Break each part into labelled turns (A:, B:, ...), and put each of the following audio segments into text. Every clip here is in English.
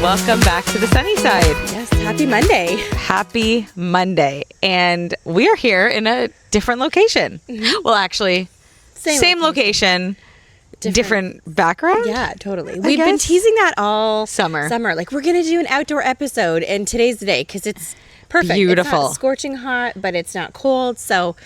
A: Welcome back to the sunny side.
B: Yes, happy Monday.
A: Happy Monday. And we are here in a different location. Mm-hmm. Well, actually, same location, different background.
B: Yeah, totally. We've been teasing that all summer. Like, we're going to do an outdoor episode, and today's the day because it's perfect.
A: Beautiful.
B: It's not scorching hot, but it's not cold, so...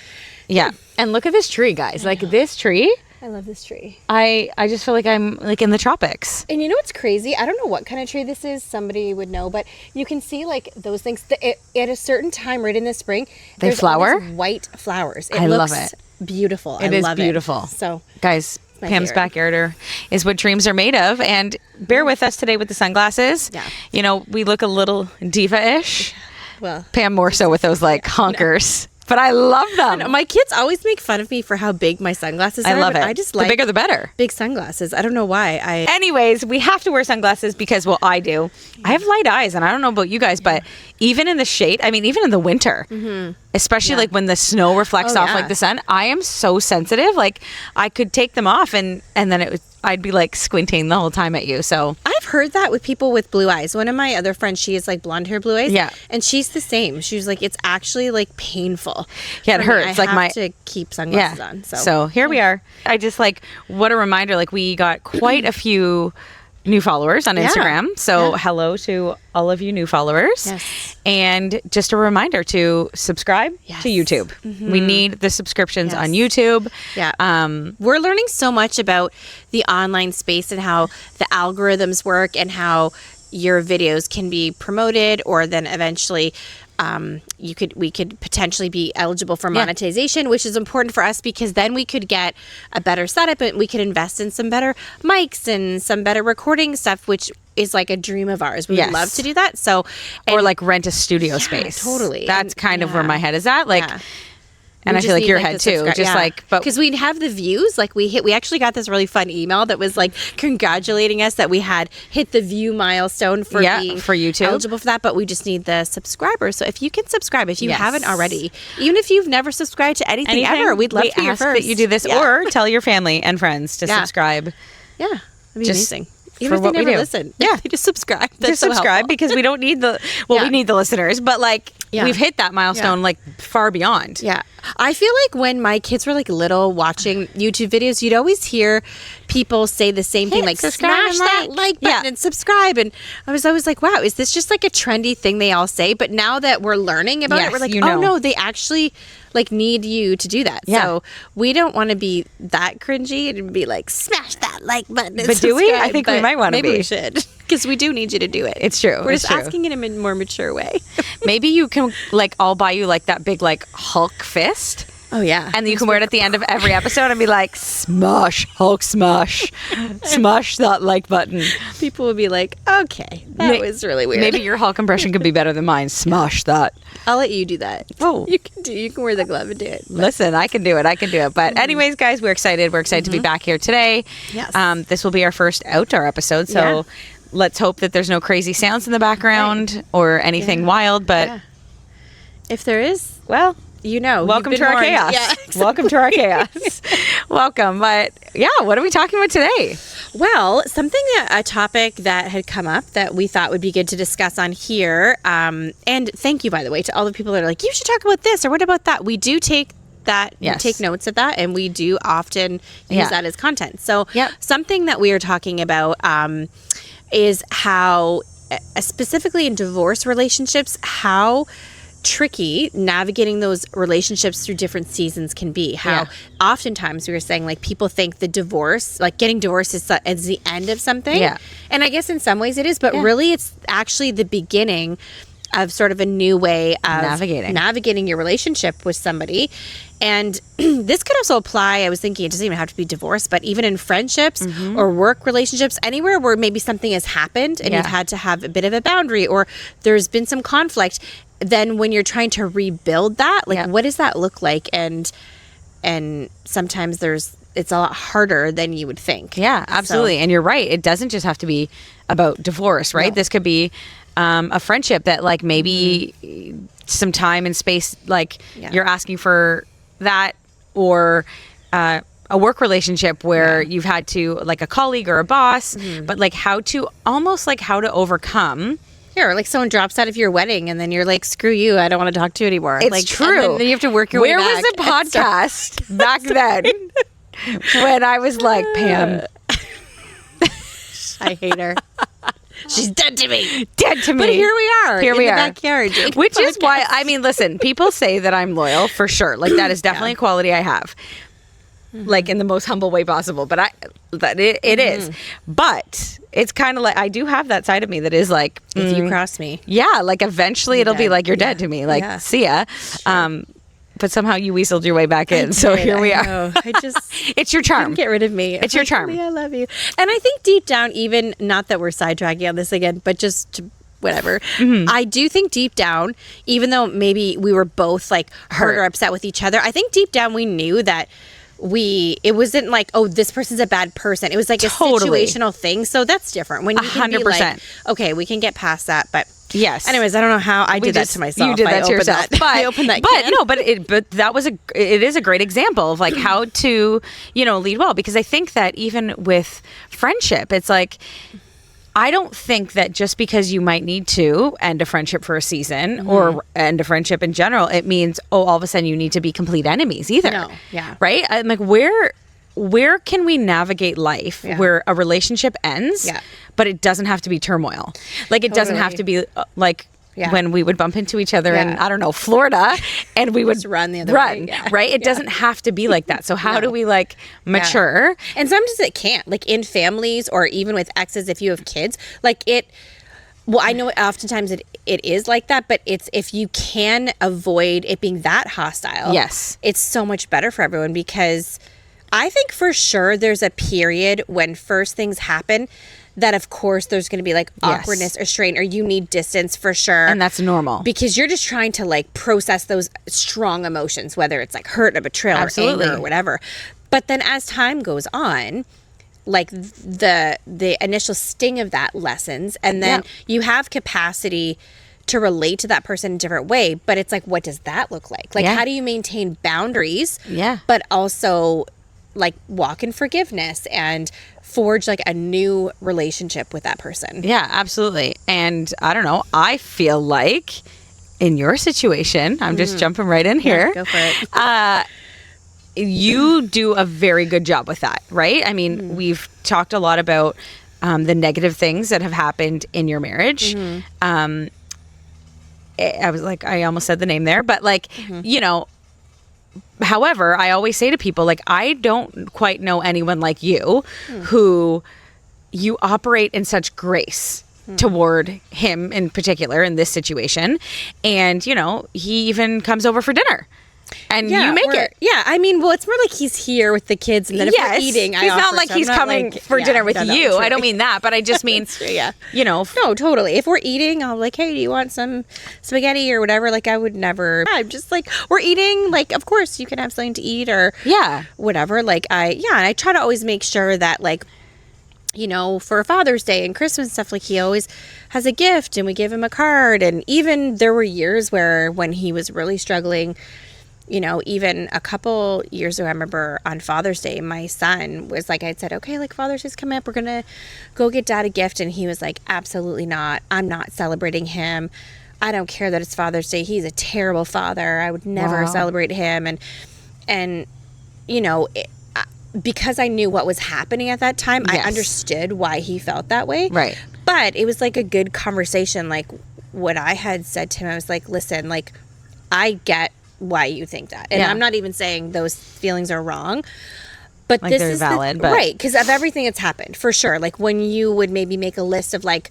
A: Yeah. And look at this tree, guys. Like, this tree...
B: I love this tree.
A: I just feel like I'm like in the tropics.
B: And you know what's crazy? I don't know what kind of tree this is. Somebody would know, but you can see like those things at a certain time right in the spring.
A: They flower?
B: All these white flowers.
A: I love it.
B: Beautiful.
A: It is beautiful.
B: So,
A: guys, Pam's backyard is what dreams are made of. And bear with us today with the sunglasses.
B: Yeah.
A: You know, we look a little diva-ish.
B: Well,
A: Pam more so with those like honkers. But I love them.
B: My kids always make fun of me for how big my sunglasses are.
A: I love it.
B: I just like
A: the bigger the better.
B: Big sunglasses. I don't know why.
A: Anyways, we have to wear sunglasses because, well, I do. I have light eyes, and I don't know about you guys, but even in the shade, I mean, even in the winter, especially like when the snow reflects off like the sun, I am so sensitive. Like I could take them off, and then I'd be like squinting the whole time at you. So
B: I've heard that with people with blue eyes. One of my other friends, she has like blonde hair, blue eyes.
A: Yeah.
B: And she's the same. She was like, it's actually like painful.
A: Yeah, it hurts.
B: I have to keep sunglasses on.
A: So here we are. I just like, what a reminder. Like we got quite a few new followers on Instagram. So hello to all of you new followers.
B: Yes.
A: And just a reminder to subscribe to YouTube. We need the subscriptions on YouTube.
B: Yeah. We're learning so much about the online space and how the algorithms work and how your videos can be promoted or then eventually we could potentially be eligible for monetization, which is important for us because then we could get a better setup and we could invest in some better mics and some better recording stuff, which is like a dream of ours. We would love to do that. So,
A: or like rent a studio space.
B: Totally.
A: That's kind of where my head is at. Like, and
B: we
A: I feel like your head too. Just like, but
B: because we'd have the views, like we actually got this really fun email that was like congratulating us that we had hit the view milestone for being
A: for YouTube
B: eligible for that. But we just need the subscribers. So if you can subscribe, if you haven't already, even if you've never subscribed to anything ever, we'd love to be your first.
A: That you do this, or tell your family and friends to subscribe.
B: Yeah, that'd be amazing.
A: Even
B: if they never listen.
A: Yeah.
B: They just subscribe.
A: That's so subscribe because we don't need we need the listeners, but like we've hit that milestone like far beyond.
B: Yeah. I feel like when my kids were like little watching YouTube videos, you'd always hear people say the same thing, like smash that like button and subscribe. And I was always like, wow, is this just like a trendy thing they all say? But now that we're learning about it, we're like, oh no, they actually like need you to do that. Yeah. So we don't want to be that cringy and be like, smash that like button.
A: But do we? I think we might want to be.
B: Maybe we should. Because we do need you to do it.
A: It's true.
B: We're just asking in a more mature way.
A: Maybe you can like, I'll buy you like that big like Hulk fist.
B: Oh yeah.
A: And you can wear it at the end of every episode and be like, smash, Hulk smash, smash that like button.
B: People would be like, okay, that was really weird.
A: Maybe your Hulk impression could be better than mine. Smash that.
B: I'll let you do that.
A: Oh.
B: You can wear the glove and do it.
A: Listen, I can do it. But anyways, guys, we're excited. We're excited to be back here today.
B: Yes.
A: This will be our first outdoor episode. So let's hope that there's no crazy sounds in the background or anything wild. But
B: if there is,
A: well,
B: welcome
A: to our chaos.
B: Yeah, exactly.
A: Welcome to our chaos. Welcome. But what are we talking about today?
B: Well, a topic that had come up that we thought would be good to discuss on here. And thank you, by the way, to all the people that are like, you should talk about this or what about that? We do take that, take notes of that, and we do often use that as content. So something that we are talking about is how, specifically in divorce relationships, how tricky navigating those relationships through different seasons can be. How oftentimes we were saying like people think the divorce, like getting divorced is the end of something. Yeah. And I guess in some ways it is, but really it's actually the beginning of sort of a new way of navigating your relationship with somebody. And this could also apply, I was thinking it doesn't even have to be divorce, but even in friendships or work relationships, anywhere where maybe something has happened and you've had to have a bit of a boundary or there's been some conflict. Then when you're trying to rebuild that, like what does that look like? And sometimes it's a lot harder than you would think.
A: Yeah, absolutely. So, and you're right. It doesn't just have to be about divorce, right? No. This could be a friendship that like maybe some time and space, like you're asking for that, or a work relationship where you've had to, like a colleague or a boss, but like how to overcome.
B: Yeah, or like someone drops out of your wedding and then you're like, screw you, I don't want to talk to you anymore.
A: It's
B: like,
A: true.
B: And then you have to work your way back.
A: Where was the podcast back then when I was like, Pam?
B: I hate her. She's dead to me.
A: Dead to me.
B: But here we are.
A: Here
B: in
A: we
B: the
A: are.
B: Backyard.
A: Which is why, I mean, listen, people say that I'm loyal for sure. Like that is definitely a quality I have. Like in the most humble way possible. But it is. But it's kind of like, I do have that side of me that is like,
B: if you cross me.
A: Yeah. Like eventually it'll be like, you're dead to me. Like, see ya. Sure. But somehow you weaseled your way back in. So here we are. It's your charm.
B: Get rid of me.
A: It's your charm.
B: I love you. And I think deep down, even, not that we're sidetracking on this again, but just to, whatever. I do think deep down, even though maybe we were both like hurt or upset with each other, I think deep down we knew that it wasn't like, oh, this person's a bad person. It was like a situational thing. So that's different. When you can 100%. Be like, okay, we can get past that, but
A: yes.
B: Anyways, I don't know how I did that to myself.
A: You did that to yourself. But
B: I opened that can.
A: But that was it is a great example of like how to, lead well, because I think that even with friendship, it's like, I don't think that just because you might need to end a friendship for a season or end a friendship in general, it means, all of a sudden you need to be complete enemies either.
B: No. Yeah.
A: Right? I'm like, where can we navigate life where a relationship ends, but it doesn't have to be turmoil? Like it doesn't have to be like when we would bump into each other in, I don't know, Florida, and we would
B: just run the other way.
A: Right? It doesn't have to be like that. So how do we like mature?
B: And sometimes it can't, like in families or even with exes, if you have kids, like well, I know oftentimes it is like that, but it's, if you can avoid it being that hostile, it's so much better for everyone, because I think for sure there's a period when first things happen that of course there's going to be like awkwardness or strain, or you need distance for sure.
A: And that's normal.
B: Because you're just trying to like process those strong emotions, whether it's like hurt or betrayal or anger or whatever. But then as time goes on, like the initial sting of that lessens, and then you have capacity to relate to that person in a different way. But it's like, what does that look like? Like, how do you maintain boundaries? But also like walk in forgiveness and forge like a new relationship with that person. Yeah,
A: absolutely. And I don't know, I feel like in your situation, I'm just jumping right in here.
B: Go for it.
A: You do a very good job with that, right? I mean, we've talked a lot about the negative things that have happened in your marriage. I was like, I almost said the name there, but like, however, I always say to people, like, I don't quite know anyone like you who you operate in such grace toward him in particular in this situation. And, he even comes over for dinner. And you make it.
B: Yeah, I mean, well, it's more like he's here with the kids, and then if we're eating,
A: he's not like he's coming for dinner with you. I don't mean that, but I just mean,
B: No, totally. If we're eating, I'll like, hey, do you want some spaghetti or whatever? Like, I would never. I'm just like, we're eating. Like, of course, you can have something to eat or whatever. Like, and I try to always make sure that like, for Father's Day and Christmas and stuff, like he always has a gift, and we give him a card. And even there were years where when he was really struggling, even a couple years ago, I remember on Father's Day, my son was like, I'd said, okay, like Father's Day's coming up, we're going to go get Dad a gift. And he was like, absolutely not. I'm not celebrating him. I don't care that it's Father's Day. He's a terrible father. I would never celebrate him. And because I knew what was happening at that time, I understood why he felt that way.
A: Right.
B: But it was like a good conversation. Like what I had said to him, I was like, listen, like I get why you think that, and I'm not even saying those feelings are wrong, but like this is valid, right, because of everything that's happened, for sure. Like when you would maybe make a list of like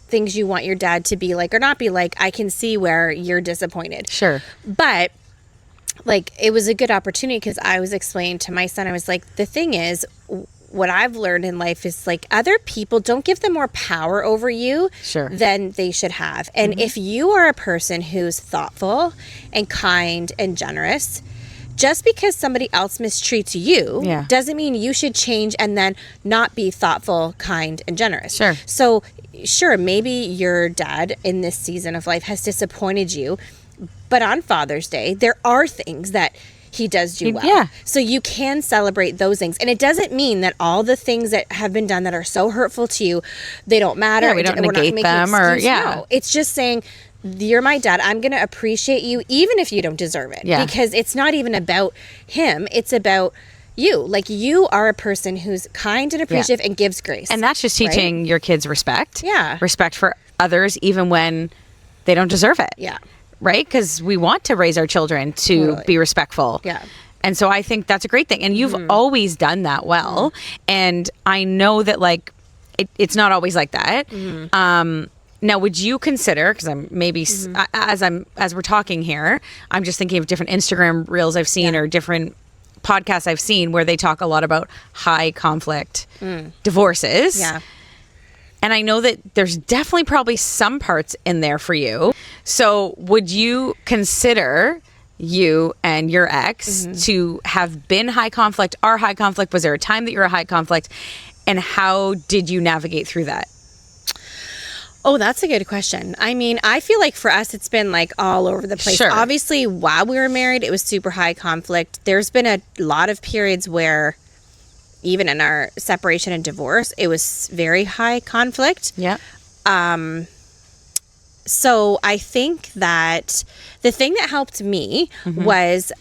B: things you want your dad to be like or not be like, I can see where you're disappointed.
A: Sure.
B: But like it was a good opportunity, because I was explaining to my son, I was like, the thing is, what I've learned in life is like other people, don't give them more power over you than they should have. And if you are a person who's thoughtful and kind and generous, just because somebody else mistreats you doesn't mean you should change and then not be thoughtful, kind, and generous.
A: Sure.
B: So sure, maybe your dad in this season of life has disappointed you, but on Father's Day, there are things that he does do well.
A: Yeah.
B: So you can celebrate those things. And it doesn't mean that all the things that have been done that are so hurtful to you, they don't matter.
A: Yeah, we don't negate them or,
B: No, it's just saying, you're my dad. I'm going to appreciate you even if you don't deserve it.
A: Yeah.
B: Because it's not even about him. It's about you. Like, you are a person who's kind and appreciative and gives grace.
A: And that's just teaching your kids respect.
B: Yeah.
A: Respect for others, even when they don't deserve it.
B: Yeah.
A: Right? Because we want to raise our children to be respectful.
B: Yeah.
A: And so I think that's a great thing. And you've always done that well. And I know that, like, it's not always like that. Now, would you consider, because I'm maybe as we're talking here, I'm just thinking of different Instagram reels I've seen or different podcasts I've seen where they talk a lot about high conflict divorces.
B: Yeah.
A: And I know that there's definitely probably some parts in there for you. So would you consider you and your ex to have been high conflict, are high conflict? Was there a time that you were a high conflict? And how did you navigate through that?
B: Oh, that's a good question. I mean, I feel like for us, it's been like all over the place.
A: Sure.
B: Obviously, while we were married, it was super high conflict. There's been a lot of periods where, even in our separation and divorce, it was very high conflict.
A: Yeah.
B: So I think that the thing that helped me was,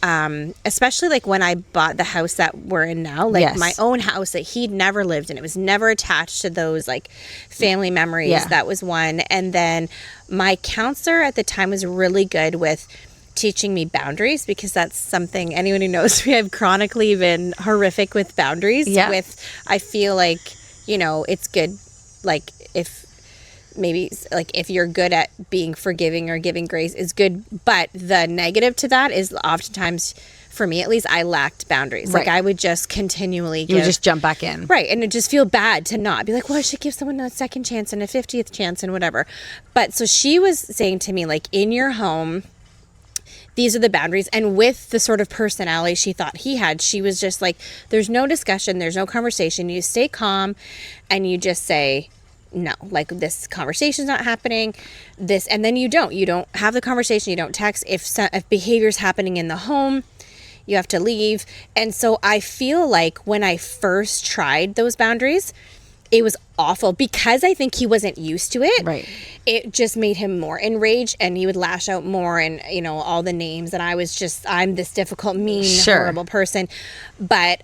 B: especially like when I bought the house that we're in now, like my own house that he'd never lived in. It was never attached to those like family memories.
A: Yeah.
B: That was one. And then my counselor at the time was really good with teaching me boundaries, because that's something, anyone who knows me, I've chronically been horrific with boundaries.
A: Yeah.
B: I feel like, you know, it's good, like if you're good at being forgiving or giving grace is good, but the negative to that is oftentimes, for me at least, I lacked boundaries. Like, I would just continually
A: You would just jump back in.
B: Right. And it just feel bad to not be like, well, I should give someone a second chance and a 50th chance and whatever. But so she was saying to me, like, in your home, these are the boundaries. And with the sort of personality she thought he had, she was just like, there's no discussion, there's no conversation. You stay calm and you just say, no, like, this conversation's not happening, this, and then you don't have the conversation, you don't text. If behavior's happening in the home, you have to leave. And so I feel like when I first tried those boundaries, it was awful, because I think he wasn't used to it.
A: Right.
B: It just made him more enraged, and he would lash out more, and, you know, all the names, and I'm this difficult, mean, horrible person. But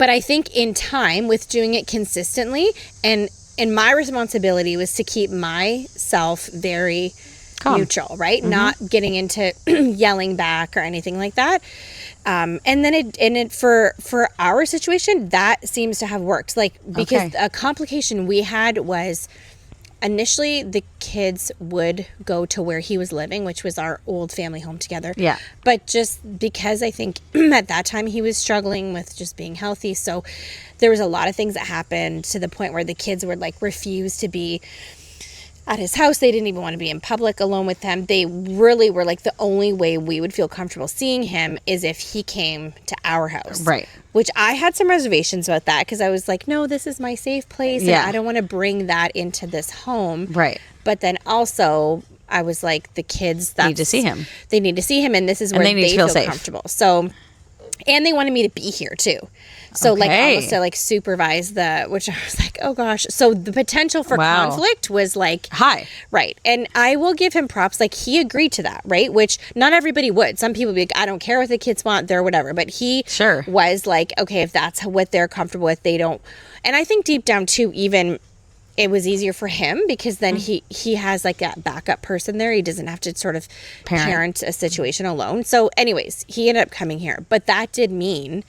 B: I think in time, with doing it consistently, and my responsibility was to keep myself very calm, neutral, right? Not getting into yelling back or anything like that. And then for our situation, that seems to have worked. Like, because a complication we had was, initially the kids would go to where he was living, which was our old family home together. Yeah. But just because I think at that time he was struggling with just being healthy. So there was a lot of things that happened to the point where the kids would like refuse to be at his house. They didn't even want to be in public alone with him. They really were like, the only way we would feel comfortable seeing him is if he came to our house. Right. Which I had some reservations about that, because I was like, no, this is my safe place. And I don't want to bring that into this home. Right. But then also I was like, the kids need to see him. They need to see him. And this is where they feel comfortable. So, and they wanted me to be here too. So like almost to like supervise which I was like, oh gosh. So the potential for conflict was like high. Right. And I will give him props. Like, he agreed to that, right? Which not everybody would. Some people would be like, I don't care what the kids want, they're whatever. But he was like, okay, if that's what they're comfortable with, they don't. And I think deep down too, even it was easier for him, because then he has like that backup person there. He doesn't have to sort of parent a situation alone. So anyways, he ended up coming here. But that did mean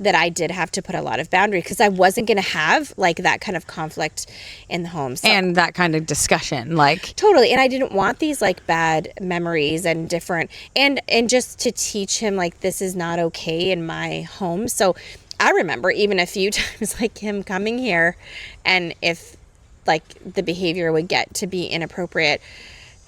B: that I did have to put a lot of boundaries, because I wasn't going to have like that kind of conflict in the home. So, and that kind of discussion, like. Totally. And I didn't want these like bad memories and different, and just to teach him like, this is not okay in my home. So I remember even a few times like him coming here, and if like the behavior would get to be inappropriate,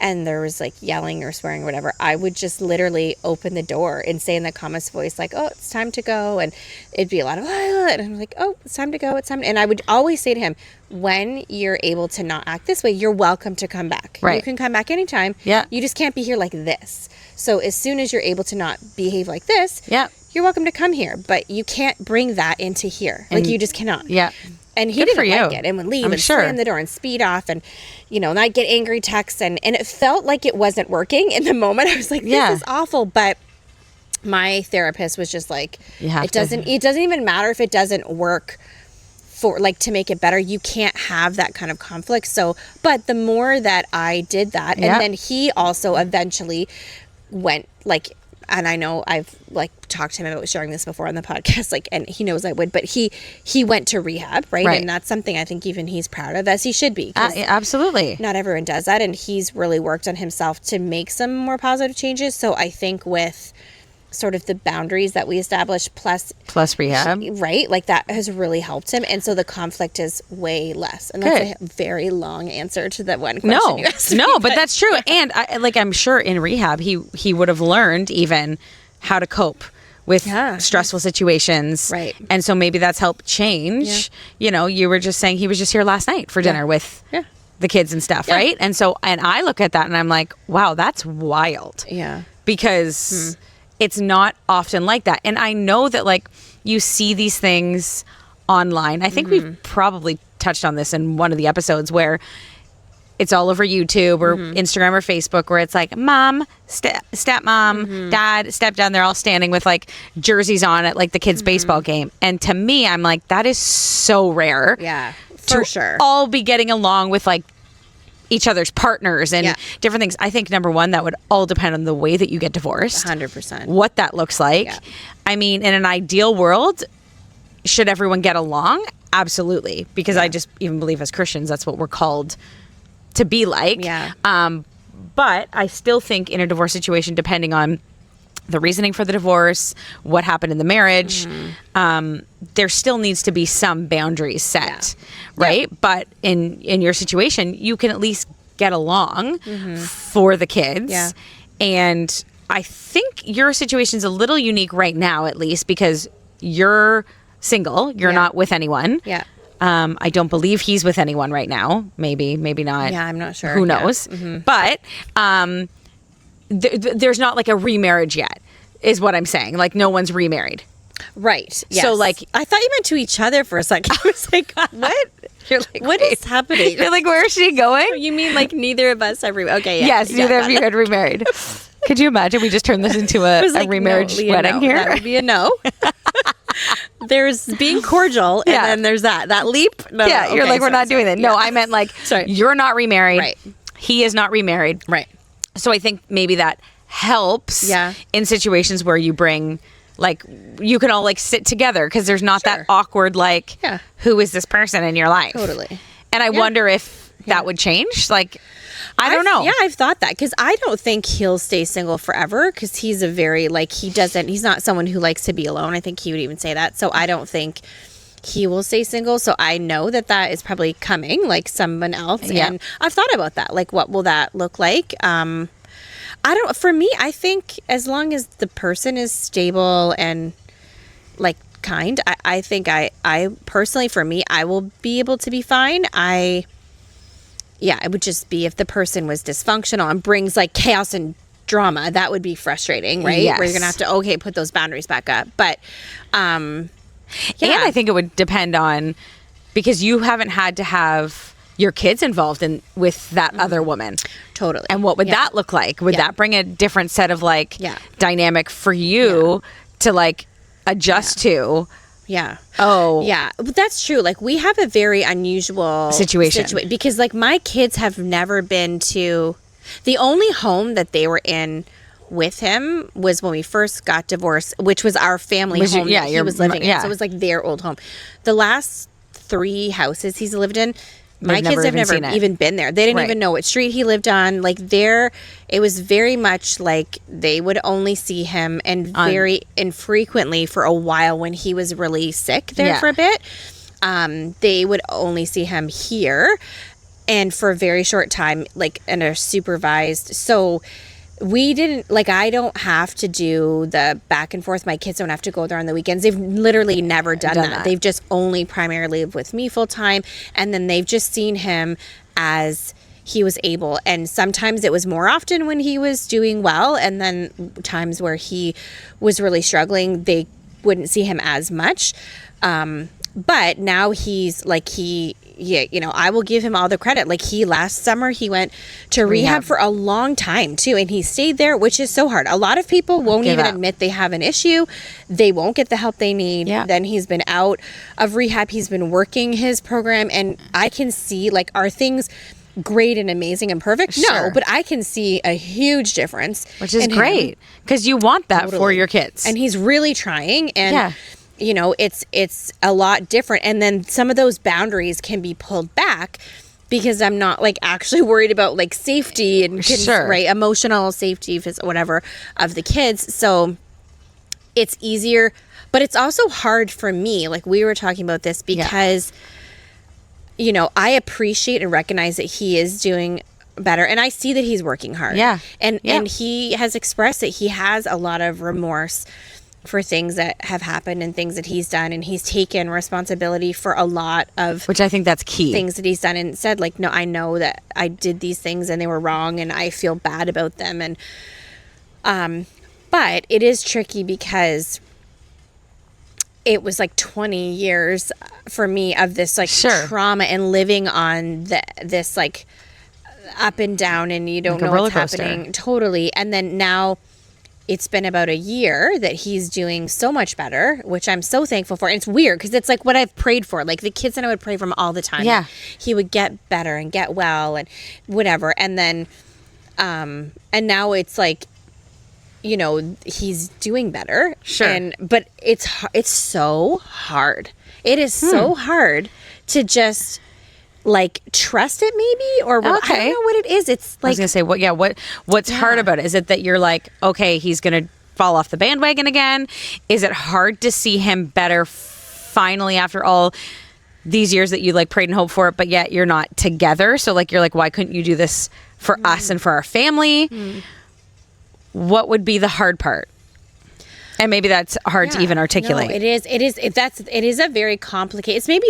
B: and there was like yelling or swearing or whatever, I would just literally open the door and say in the calmest voice, like, oh, it's time to go. And it'd be a lot of, and I'm like, oh, it's time to go. It's time. And I would always say to him, when you're able to not act this way, you're welcome to come back.
A: Right.
B: You can come back anytime.
A: Yeah.
B: You just can't be here like this. So as soon as you're able to not behave like this,
A: Yeah.
B: you're welcome to come here. But you can't bring that into here. Like, you just cannot.
A: Yeah.
B: And he
A: Good
B: didn't
A: for you.
B: like it and would leave
A: I'm
B: and
A: sure.
B: slam the door and speed off. And, and I'd get angry texts. And it felt like it wasn't working in the moment. I was like, this is awful. But my therapist was just like, it doesn't even matter if it doesn't work for, like, to make it better. You can't have that kind of conflict. So, but the more that I did that, and then he also eventually went, like, and I know I've like talked to him about sharing this before on the podcast, like, and he knows I would, but he went to rehab, right? And that's something I think even he's proud of, as he should be.
A: Absolutely.
B: Not everyone does that, and he's really worked on himself to make some more positive changes. So I think with sort of the boundaries that we established plus
A: rehab,
B: right? Like, that has really helped him, and so the conflict is way less. And that's a very long answer to that one question you asked me,
A: but that's true. And I'm sure in rehab he would have learned even how to cope with stressful situations,
B: right?
A: And so maybe that's helped change. You were just saying he was just here last night for dinner with the kids and stuff, right? And so, and I look at that and I'm like, wow, that's wild. Because it's not often like that. And I know that, like, you see these things online. I think we've probably touched on this in one of the episodes, where it's all over YouTube or Instagram or Facebook, where it's like mom, stepmom, dad, stepdad, they're all standing with like jerseys on at like the kids' baseball game. And to me, I'm like, that is so rare.
B: Yeah, for sure.
A: All be getting along with like each other's partners and different things. I think, number one, that would all depend on the way that you get divorced.
B: 100%.
A: What that looks like. Yeah. I mean, in an ideal world, should everyone get along? Absolutely. Because I just even believe as Christians, that's what we're called to be like.
B: Yeah.
A: But I still think in a divorce situation, depending on the reasoning for the divorce, what happened in the marriage, there still needs to be some boundaries set, right? Yeah. But in your situation, you can at least get along for the kids. Yeah. And I think your situation's a little unique right now, at least, because you're single. You're not with anyone. Yeah. I don't believe he's with anyone right now. Maybe not.
B: Yeah, I'm not sure.
A: Who knows? Yeah. But there's not like a remarriage yet, is what I'm saying. Like, no one's remarried.
B: Right. Yes.
A: So, like,
B: I thought you meant to each other for a second. I was like, what? You're like, what is happening?
A: You're like, where is she going?
B: You mean like neither of us are remarried? Okay. Yeah.
A: Yes, neither of you had remarried. Could you imagine we just turned this into a remarriage wedding here?
B: That would be a no. There's being cordial, and then there's that leap. No,
A: you're like, we're not doing that. No, I meant like, you're not remarried.
B: Right.
A: He is not remarried.
B: Right.
A: So I think maybe that helps in situations where you bring, like, you can all like sit together, because there's not that awkward, like, who is this person in your life?
B: Totally.
A: And I wonder if that would change. Like, I don't know.
B: Yeah, I've thought that, because I don't think he'll stay single forever, because he's a very, like, he's not someone who likes to be alone. I think he would even say that. So I don't think he will stay single. So I know that is probably coming, like someone else. Yeah. And I've thought about that. Like, what will that look like? For me, I think as long as the person is stable and like kind, I think I personally, for me, I will be able to be fine. It would just be if the person was dysfunctional and brings like chaos and drama, that would be frustrating, right?
A: Yes.
B: Where you're gonna have to put those boundaries back up. But
A: and I think it would depend on, because you haven't had to have your kids involved with that other woman.
B: Totally.
A: And what would that look like? Would that bring a different set of like dynamic for you to like adjust to?
B: Yeah.
A: Oh.
B: Yeah. But that's true. Like, we have a very unusual situation because like my kids have never been to, the only home that they were in with him was when we first got divorced, which was our family home that he was living in. So it was like their old home. The last 3 houses he's lived in, my kids have never even been there. They didn't even know what street he lived on. Like, it was very much like they would only see him and very infrequently for a while when he was really sick there for a bit. They would only see him here. and for a very short time, like in a supervised. So we didn't, like, I don't have to do the back and forth. My kids don't have to go there on the weekends. They've literally never done that. They've just only primarily lived with me full time. And then they've just seen him as he was able. And sometimes it was more often when he was doing well. And then times where he was really struggling, they wouldn't see him as much. But now he's like, I will give him all the credit. Like last summer, he went to rehab for a long time too. And he stayed there, which is so hard. A lot of people won't even admit they have an issue. They won't get the help they need. Yeah. Then he's been out of rehab. He's been working his program. And I can see, like, are things great and amazing and perfect? Sure. No, but I can see a huge difference.
A: Which is great, because you want that for your kids.
B: And he's really trying. And it's a lot different. And then some of those boundaries can be pulled back because I'm not, like, actually worried about, like, safety and right, emotional safety, whatever, of the kids. So it's easier, but it's also hard for me. Like, we were talking about this because I appreciate and recognize that he is doing better, and I see that he's working hard. And he has expressed that he has a lot of remorse for things that have happened and things that he's done, and he's taken responsibility for a lot of,
A: which I think that's key,
B: things that he's done, and said, like, no, I know that I did these things and they were wrong and I feel bad about them. And but it is tricky because it was like 20 years for me of this, like, trauma and living on this, like, up and down, and you don't know what's happening. Totally. And then now it's been about a year that he's doing so much better, which I'm so thankful for. And it's weird because it's like what I've prayed for. Like, the kids and I would pray for him all the time. Yeah. He would get better and get well and whatever. And then, and now it's like, he's doing better. Sure. But it's so hard. It is so hard to just, like, trust it maybe, or I don't know what it is. It's like, I was gonna say, what's hard about it? Is it that you're like, okay, he's gonna fall off the bandwagon again? Is it hard to see him better finally after all these years that you, like, prayed and hoped for it, but yet you're not together? So, like, you're like, why couldn't you do this for us and for our family? What would be the hard part? And maybe that's hard to even articulate. No, it is. It is a very complicated. It's maybe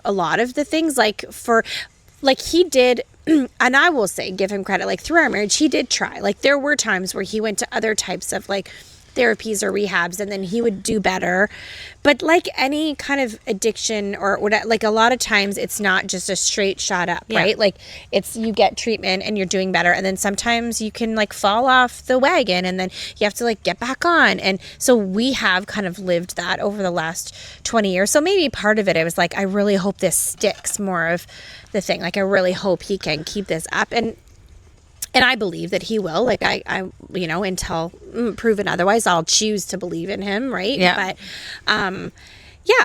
B: a lot of the things, like, he did, and I will say, give him credit, like, through our marriage, he did try. Like, there were times where he went to other types of, like, therapies or rehabs, and then he would do better. But like any kind of addiction or whatever, like, a lot of times it's not just a straight shot up, right? Like, it's, you get treatment and you're doing better, and then sometimes you can, like, fall off the wagon, and then you have to, like, get back on. And so we have kind of lived that over the last 20 years. So maybe part of it, I was like, I really hope this sticks, more of the thing. Like, I really hope he can keep this up. And I believe that he will. Like, I until proven otherwise, I'll choose to believe in him, right? Yeah. But,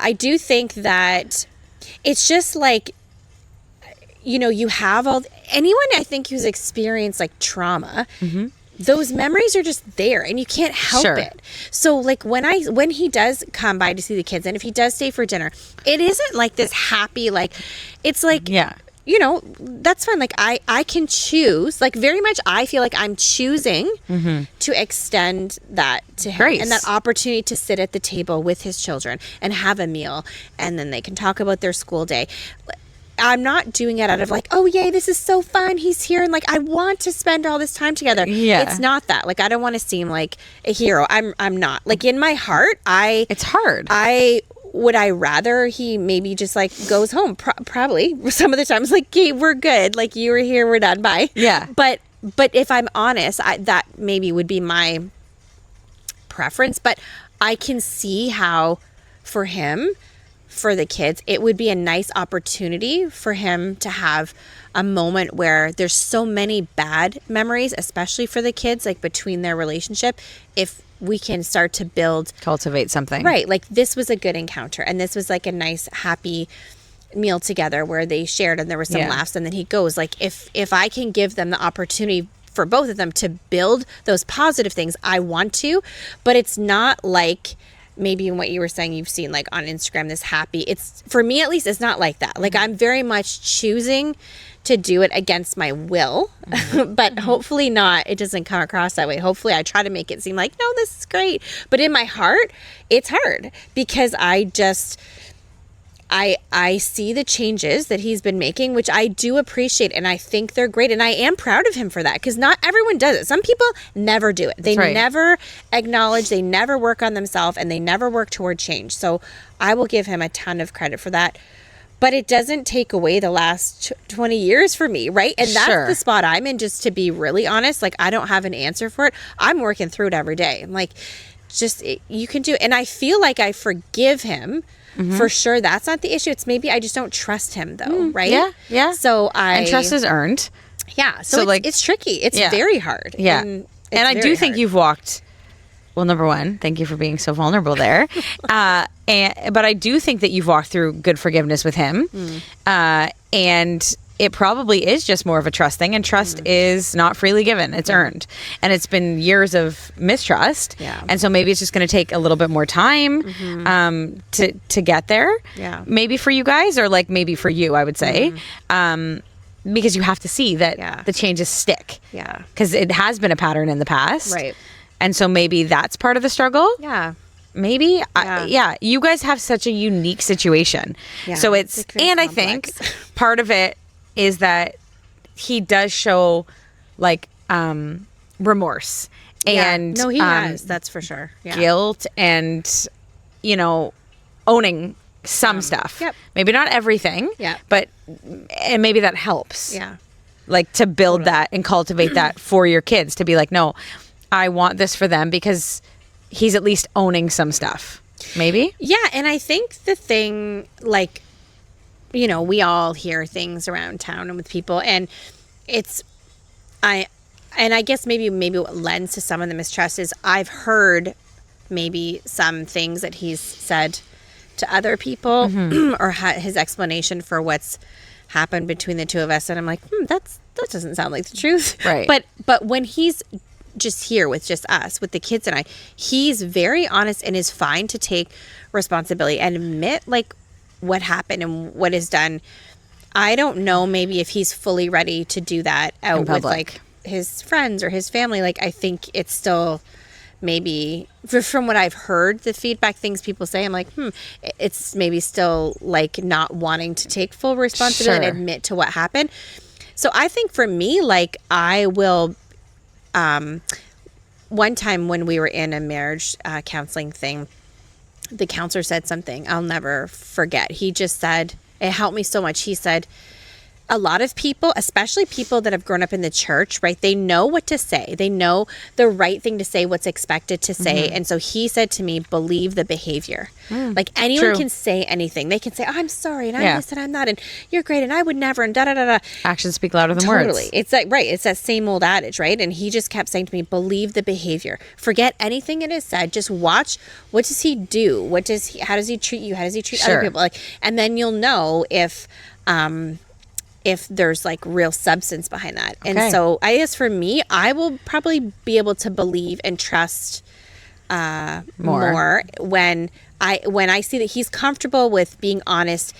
B: I do think that it's just like, you have anyone, I think, who's experienced, like, trauma, those memories are just there, and you can't help it. So, like, when he does come by to see the kids, and if he does stay for dinner, it isn't like this happy, like, it's like, that's fine. Like, I can choose, like, very much, I feel like I'm choosing to extend that to him. Grace. And that opportunity to sit at the table with his children and have a meal, and then they can talk about their school day. I'm not doing it out of, like, oh, yay, this is so fun, he's here, and, like, I want to spend all this time together. It's not that. Like, I don't want to seem like a hero. I'm not. Like, in my heart, it's hard. Would I rather he maybe just, like, goes home? Probably. Some of the times, like, hey, we're good. Like, you were here, we're done, bye. Yeah. But if I'm honest, that maybe would be my preference. But I can see how, for him, for the kids, it would be a nice opportunity for him to have a moment where there's so many bad memories, especially for the kids, like, between their relationship, if we can start to cultivate something. Right. Like, this was a good encounter, and this was, like, a nice, happy meal together where they shared and there were some laughs, and then he goes. Like, if I can give them the opportunity for both of them to build those positive things, I want to, but it's not like maybe in what you were saying, you've seen like on Instagram, this happy, it's for me, at least, it's not like that. Like I'm very much choosing to do it against my will, but hopefully not, it doesn't come across that way. Hopefully I try to make it seem like, no, this is great. But in my heart, it's hard because I see the changes that he's been making, which I do appreciate, and I think they're great, and I am proud of him for that, because not everyone does it. Some people never do it. They never acknowledge, they never work on themselves, and they never work toward change. So I will give him a ton of credit for that. But it doesn't take away the last 20 years for me, right? And that's the spot I'm in, just to be really honest. Like, I don't have an answer for it. I'm working through it every day. I'm like, you can do it. And I feel like I forgive him. For sure, that's not the issue. It's maybe I just don't trust him, though, right?
A: Yeah.
B: So
A: and trust is earned.
B: Yeah. So it's tricky. It's very hard.
A: Yeah. And I do think you've walked. Well, number one, thank you for being so vulnerable there. But I do think that you've walked through good forgiveness with him, and it probably is just more of a trust thing, and trust is not freely given. It's earned. And it's been years of mistrust. Yeah. And so maybe it's just going to take a little bit more time to get there. Yeah. Maybe for you guys, or like maybe for you, I would say. Because you have to see that the changes stick. Yeah. Because it has been a pattern in the past. Right. And so maybe that's part of the struggle. Yeah. Maybe. You guys have such a unique situation. Yeah. So it's and complex. I think part of it is that he does show like remorse and
B: no, he has, that's for sure.
A: Guilt and owning some stuff. Yep. Maybe not everything. Yeah. But and maybe that helps. Yeah. Like to build that and cultivate that for your kids, to be like, no, I want this for them, because he's at least owning some stuff. Maybe.
B: Yeah, and I think the thing, like, we all hear things around town and with people, and I guess maybe what lends to some of the mistrust is I've heard maybe some things that he's said to other people or his explanation for what's happened between the two of us, and I'm like, that doesn't sound like the truth. Right. But when he's just here with just us, with the kids and I, he's very honest and is fine to take responsibility and admit like what happened and what is done. I don't know maybe if he's fully ready to do that out with like his friends or his family. Like, I think it's still maybe, from what I've heard, the feedback, things people say, I'm like, it's maybe still like not wanting to take full responsibility and admit to what happened. So I think for me, like, I will, one time when we were in a marriage counseling thing, the counselor said something I'll never forget. He just said, it helped me so much. He said, a lot of people, especially people that have grown up in the church, right? They know what to say. They know the right thing to say, what's expected to say. And so he said to me, believe the behavior. Like, anyone can say anything. They can say, oh, I'm sorry, and I'm this and I'm that, and you're great, and I would never, and da-da-da-da.
A: Actions speak louder than words.
B: Totally. It's like, right. It's that same old adage, right? And he just kept saying to me, believe the behavior. Forget anything it is said. Just watch, what does he do? How does he treat you? How does he treat other people? Like, and then you'll know if there's like real substance behind that. Okay. And so I guess for me, I will probably be able to believe and trust more when I see that he's comfortable with being honest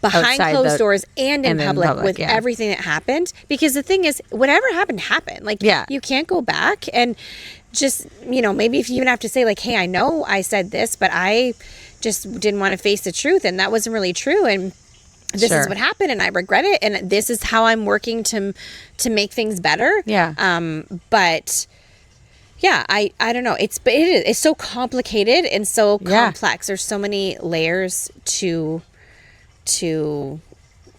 B: behind outside closed doors and in public with everything that happened. Because the thing is, whatever happened. Like, you can't go back and just, maybe if you even have to say like, hey, I know I said this, but I just didn't want to face the truth, and that wasn't really true, and this is what happened, and I regret it, and this is how I'm working to make things better. Yeah. But yeah, I don't know. It's so complicated and so complex. There's so many layers to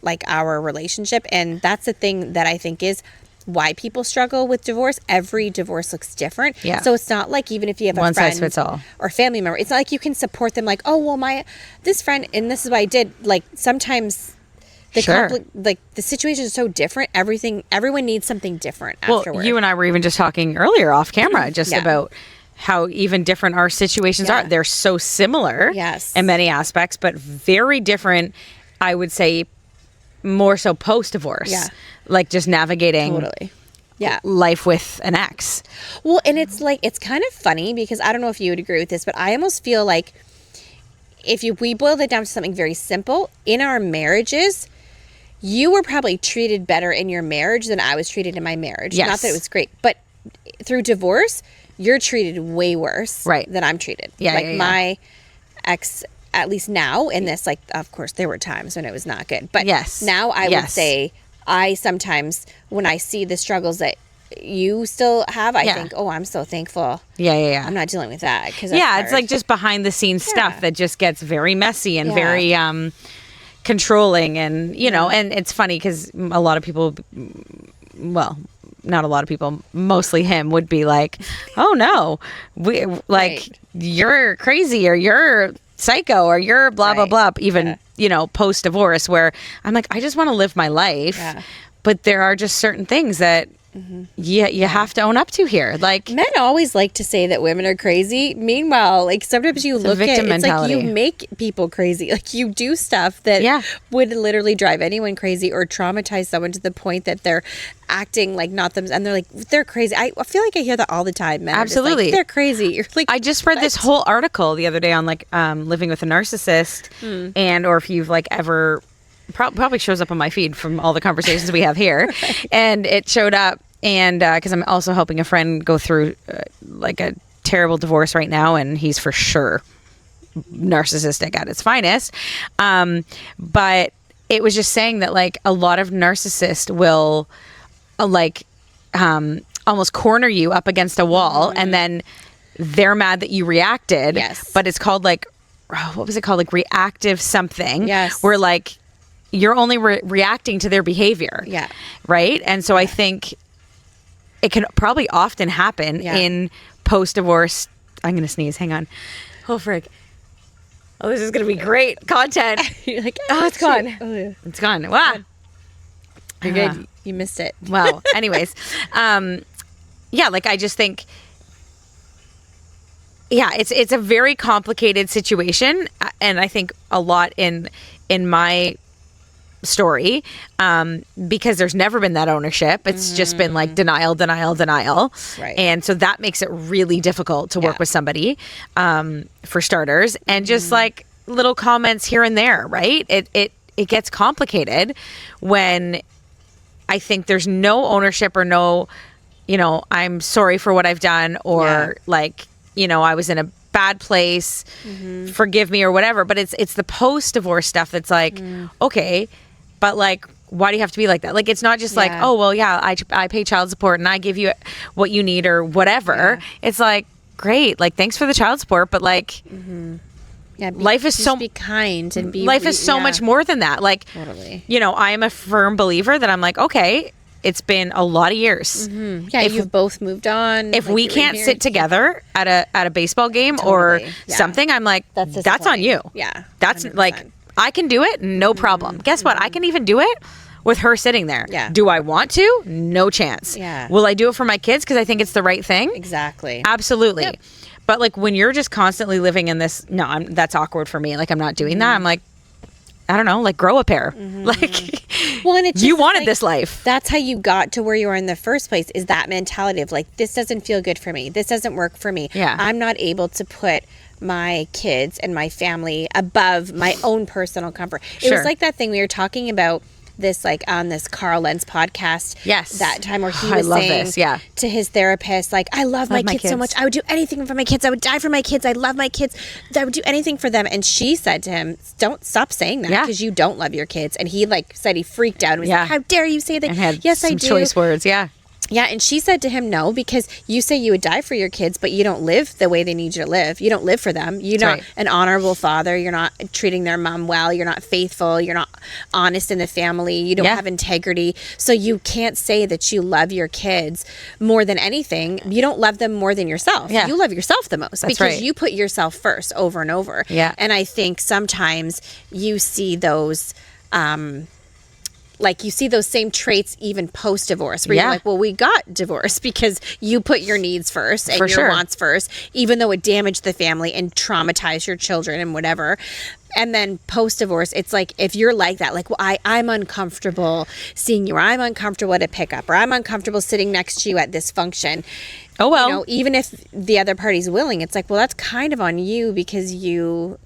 B: like our relationship, and that's the thing that I think is why people struggle with divorce. Every divorce looks different. Yeah. So it's not like, even if you have
A: one
B: a friend
A: size fits all
B: or family member, it's not like you can support them like, oh, well, this friend, and this is what I did. Like, sometimes the situation is so different. Everyone needs something different afterward.
A: Well, you and I were even just talking earlier off camera just about how even different our situations are. They're so similar in many aspects, but very different, I would say, more so post-divorce. Yeah. Like, just navigating life with an ex.
B: Well, and it's like, it's kind of funny because I don't know if you would agree with this, but I almost feel like we boiled it down to something very simple, in our marriages, you were probably treated better in your marriage than I was treated in my marriage.
A: Yes.
B: Not that it was great, but through divorce, you're treated way worse than I'm treated.
A: Yeah,
B: my ex, at least now in this, like, of course, there were times when it was not good. But now I would say I sometimes, when I see the struggles that you still have, I think, oh, I'm so thankful.
A: Yeah.
B: I'm not dealing with that.
A: It's like just behind the scenes stuff that just gets very messy and very controlling. And, you know, and it's funny because a lot of people, well, not a lot of people, mostly him, would be like, oh no, you're crazy, or you're psycho, or you're blah, blah, blah. Even, you know, post divorce, where I'm like, I just want to live my life. Yeah. But there are just certain things that you have to own up to here. Like,
B: men always like to say that women are crazy. Meanwhile, like, sometimes you look at it, it's like you make people crazy. Like, you do stuff that would literally drive anyone crazy or traumatize someone to the point that they're acting like not them, and they're like, they're crazy. I feel like I hear that all the time. Men
A: absolutely,
B: like, they're crazy. You're like,
A: I just read this whole article the other day on like living with a narcissist, and or if you've like ever. Probably shows up on my feed from all the conversations we have here. And it showed up, and because I'm also helping a friend go through like a terrible divorce right now, and he's for sure narcissistic at its finest. But it was just saying that like a lot of narcissists will almost corner you up against a wall, and then they're mad that you reacted.
B: Yes.
A: But it's called like, what was it called? Like reactive something.
B: Yes.
A: Where like you're only reacting to their behavior.
B: Yeah.
A: Right? And so I think it can probably often happen in post-divorce. I'm going to sneeze. Hang on. Oh, frig. Oh, this is going to be great content.
B: You're like,
A: oh, it's gone.
B: Oh, yeah.
A: It's gone. Wow.
B: You're good. You missed it.
A: Wow. Anyways. Like I just think, it's a very complicated situation. And I think a lot in my story, because there's never been that ownership. It's just been like denial.
B: Right.
A: And so that makes it really difficult to work with somebody, for starters, and just like little comments here and there, right? It gets complicated when I think there's no ownership or no, you know, I'm sorry for what I've done, or like, you know, I was in a bad place, forgive me, or whatever. But it's the post-divorce stuff that's like, okay, but like, why do you have to be like that? Like, it's not just like, oh, well, I pay child support and I give you what you need or whatever. It's like, great, like, thanks for the child support, but like, life is so,
B: be kind and be,
A: life is so much more than that. Like,
B: totally.
A: You know, I am a firm believer that I'm like, okay, it's been a lot of years.
B: Yeah, you've both moved on.
A: If we can't sit together at a baseball game or something, I'm like, that's on you.
B: Yeah.
A: That's
B: 100%.
A: like, I can do it, no problem. Guess what? I can even do it with her sitting there.
B: Yeah.
A: Do I want to? No chance.
B: Yeah.
A: Will I do it for my kids because I think it's the right thing?
B: Exactly.
A: Absolutely.
B: Yep.
A: But like when you're just constantly living in this, that's awkward for me. Like, I'm not doing that. I'm like, I don't know, like, grow a pair. Like,
B: well, and it's
A: you wanted this life.
B: That's how you got to where you are in the first place, is that mentality of like, this doesn't feel good for me. This doesn't work for me.
A: Yeah.
B: I'm not able to put my kids and my family above my own personal comfort. It was like that thing we were talking about this, like, on this Carl Lenz podcast.
A: Yes.
B: That time where he was saying to his therapist, like, I love my kids so much. I would do anything for my kids. I would die for my kids. I love my kids. I would do anything for them. And she said to him, don't stop saying that, because you don't love your kids. And he like said he freaked out and was like, how dare you say that?
A: And had
B: yes, I
A: some
B: do.
A: choice words. Yeah.
B: Yeah, and she said to him, no, because you say you would die for your kids, but you don't live the way they need you to live. You don't live for them. You're not an honorable father. You're not treating their mom well. You're not faithful. You're not honest in the family. You don't have integrity. So you can't say that you love your kids more than anything. You don't love them more than yourself.
A: Yeah.
B: You love yourself the most because you put yourself first over and over.
A: Yeah.
B: And I think sometimes you see those... like, you see those same traits even post-divorce, where you're like, well, we got divorced because you put your needs first and your wants first, even though it damaged the family and traumatized your children and whatever. And then post-divorce, it's like, if you're like that, like, well, I'm uncomfortable seeing you, or I'm uncomfortable at a pickup, or I'm uncomfortable sitting next to you at this function.
A: Oh, well.
B: You know, even if the other party's willing, it's like, well, that's kind of on you because you're,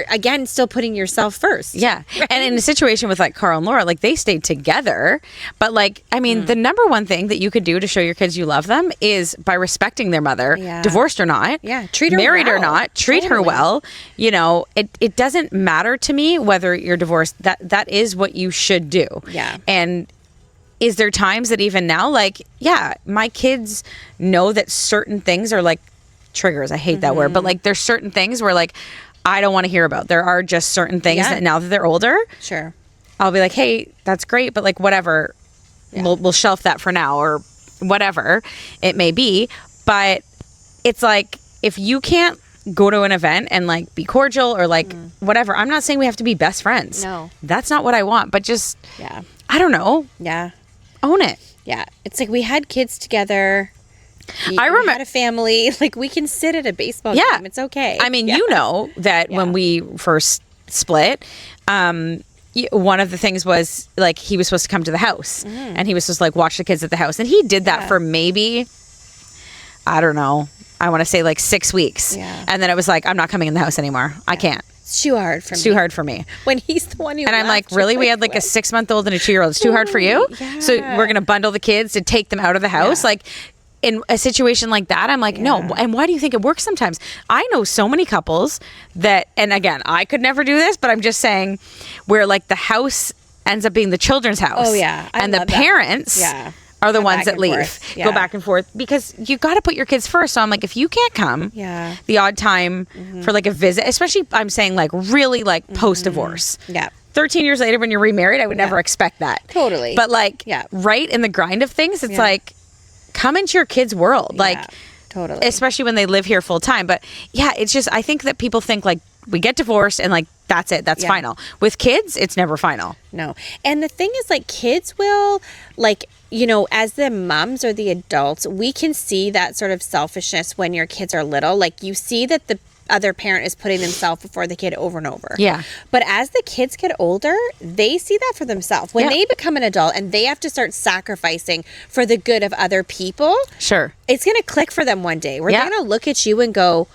B: again, still putting yourself first.
A: Yeah. Right? And in a situation with like Carl and Laura, like they stayed together. But like, I mean, the number one thing that you could do to show your kids you love them is by respecting their mother, divorced or not.
B: Yeah. Treat her
A: married
B: well.
A: or not. Treat her well. You know, it doesn't matter to me whether you're divorced. That is what you should do.
B: Yeah.
A: And is there times that even now, like, yeah, my kids know that certain things are like triggers. I hate that word. But like there's certain things where like, I don't want to hear about. There are just certain things that now that they're older,
B: sure,
A: I'll be like, hey, that's great, but like whatever, we'll shelf that for now, or whatever it may be. But it's like, if you can't go to an event and like be cordial or like whatever, I'm not saying we have to be best friends.
B: No,
A: that's not what I want. But just I don't know.
B: Yeah,
A: own it.
B: Yeah, it's like we had kids together.
A: I remember
B: had a family. Like, we can sit at a baseball game. It's okay.
A: I mean, you know that when we first split, one of the things was like he was supposed to come to the house and he was supposed to like watch the kids at the house, and he did that for maybe, I don't know, I want to say like 6 weeks, and then it was like, I'm not coming in the house anymore. I can't.
B: It's too hard for me.
A: It's too hard for me.
B: When he's the one who
A: and I'm like, really? We had like a 6-month-old and a 2-year-old. It's too hard for you?
B: Yeah.
A: So we're going to bundle the kids to take them out of the house? Like, in a situation like that, I'm like, no. And why do you think it works sometimes? I know so many couples that, and again, I could never do this, but I'm just saying, where like the house ends up being the children's house.
B: Oh, yeah.
A: And the parents are the ones that leave. Go back and forth. Because you got to put your kids first. So I'm like, if you can't come the odd time for like a visit, especially I'm saying like really like post-divorce. 13 years later when you're remarried, I would never expect that.
B: Totally.
A: But like right in the grind of things, it's like, come into your kids' world, like
B: totally,
A: especially when they live here full time. But it's just, I think that people think like we get divorced and like that's it, that's final. With kids, it's never final.
B: No. And the thing is, like, kids will, like, you know, as the moms or the adults, we can see that sort of selfishness when your kids are little. Like, you see that the other parent is putting themselves before the kid over and over. But as the kids get older, they see that for themselves. When they become an adult and they have to start sacrificing for the good of other people, it's going to click for them one day where they're going to look at you and go,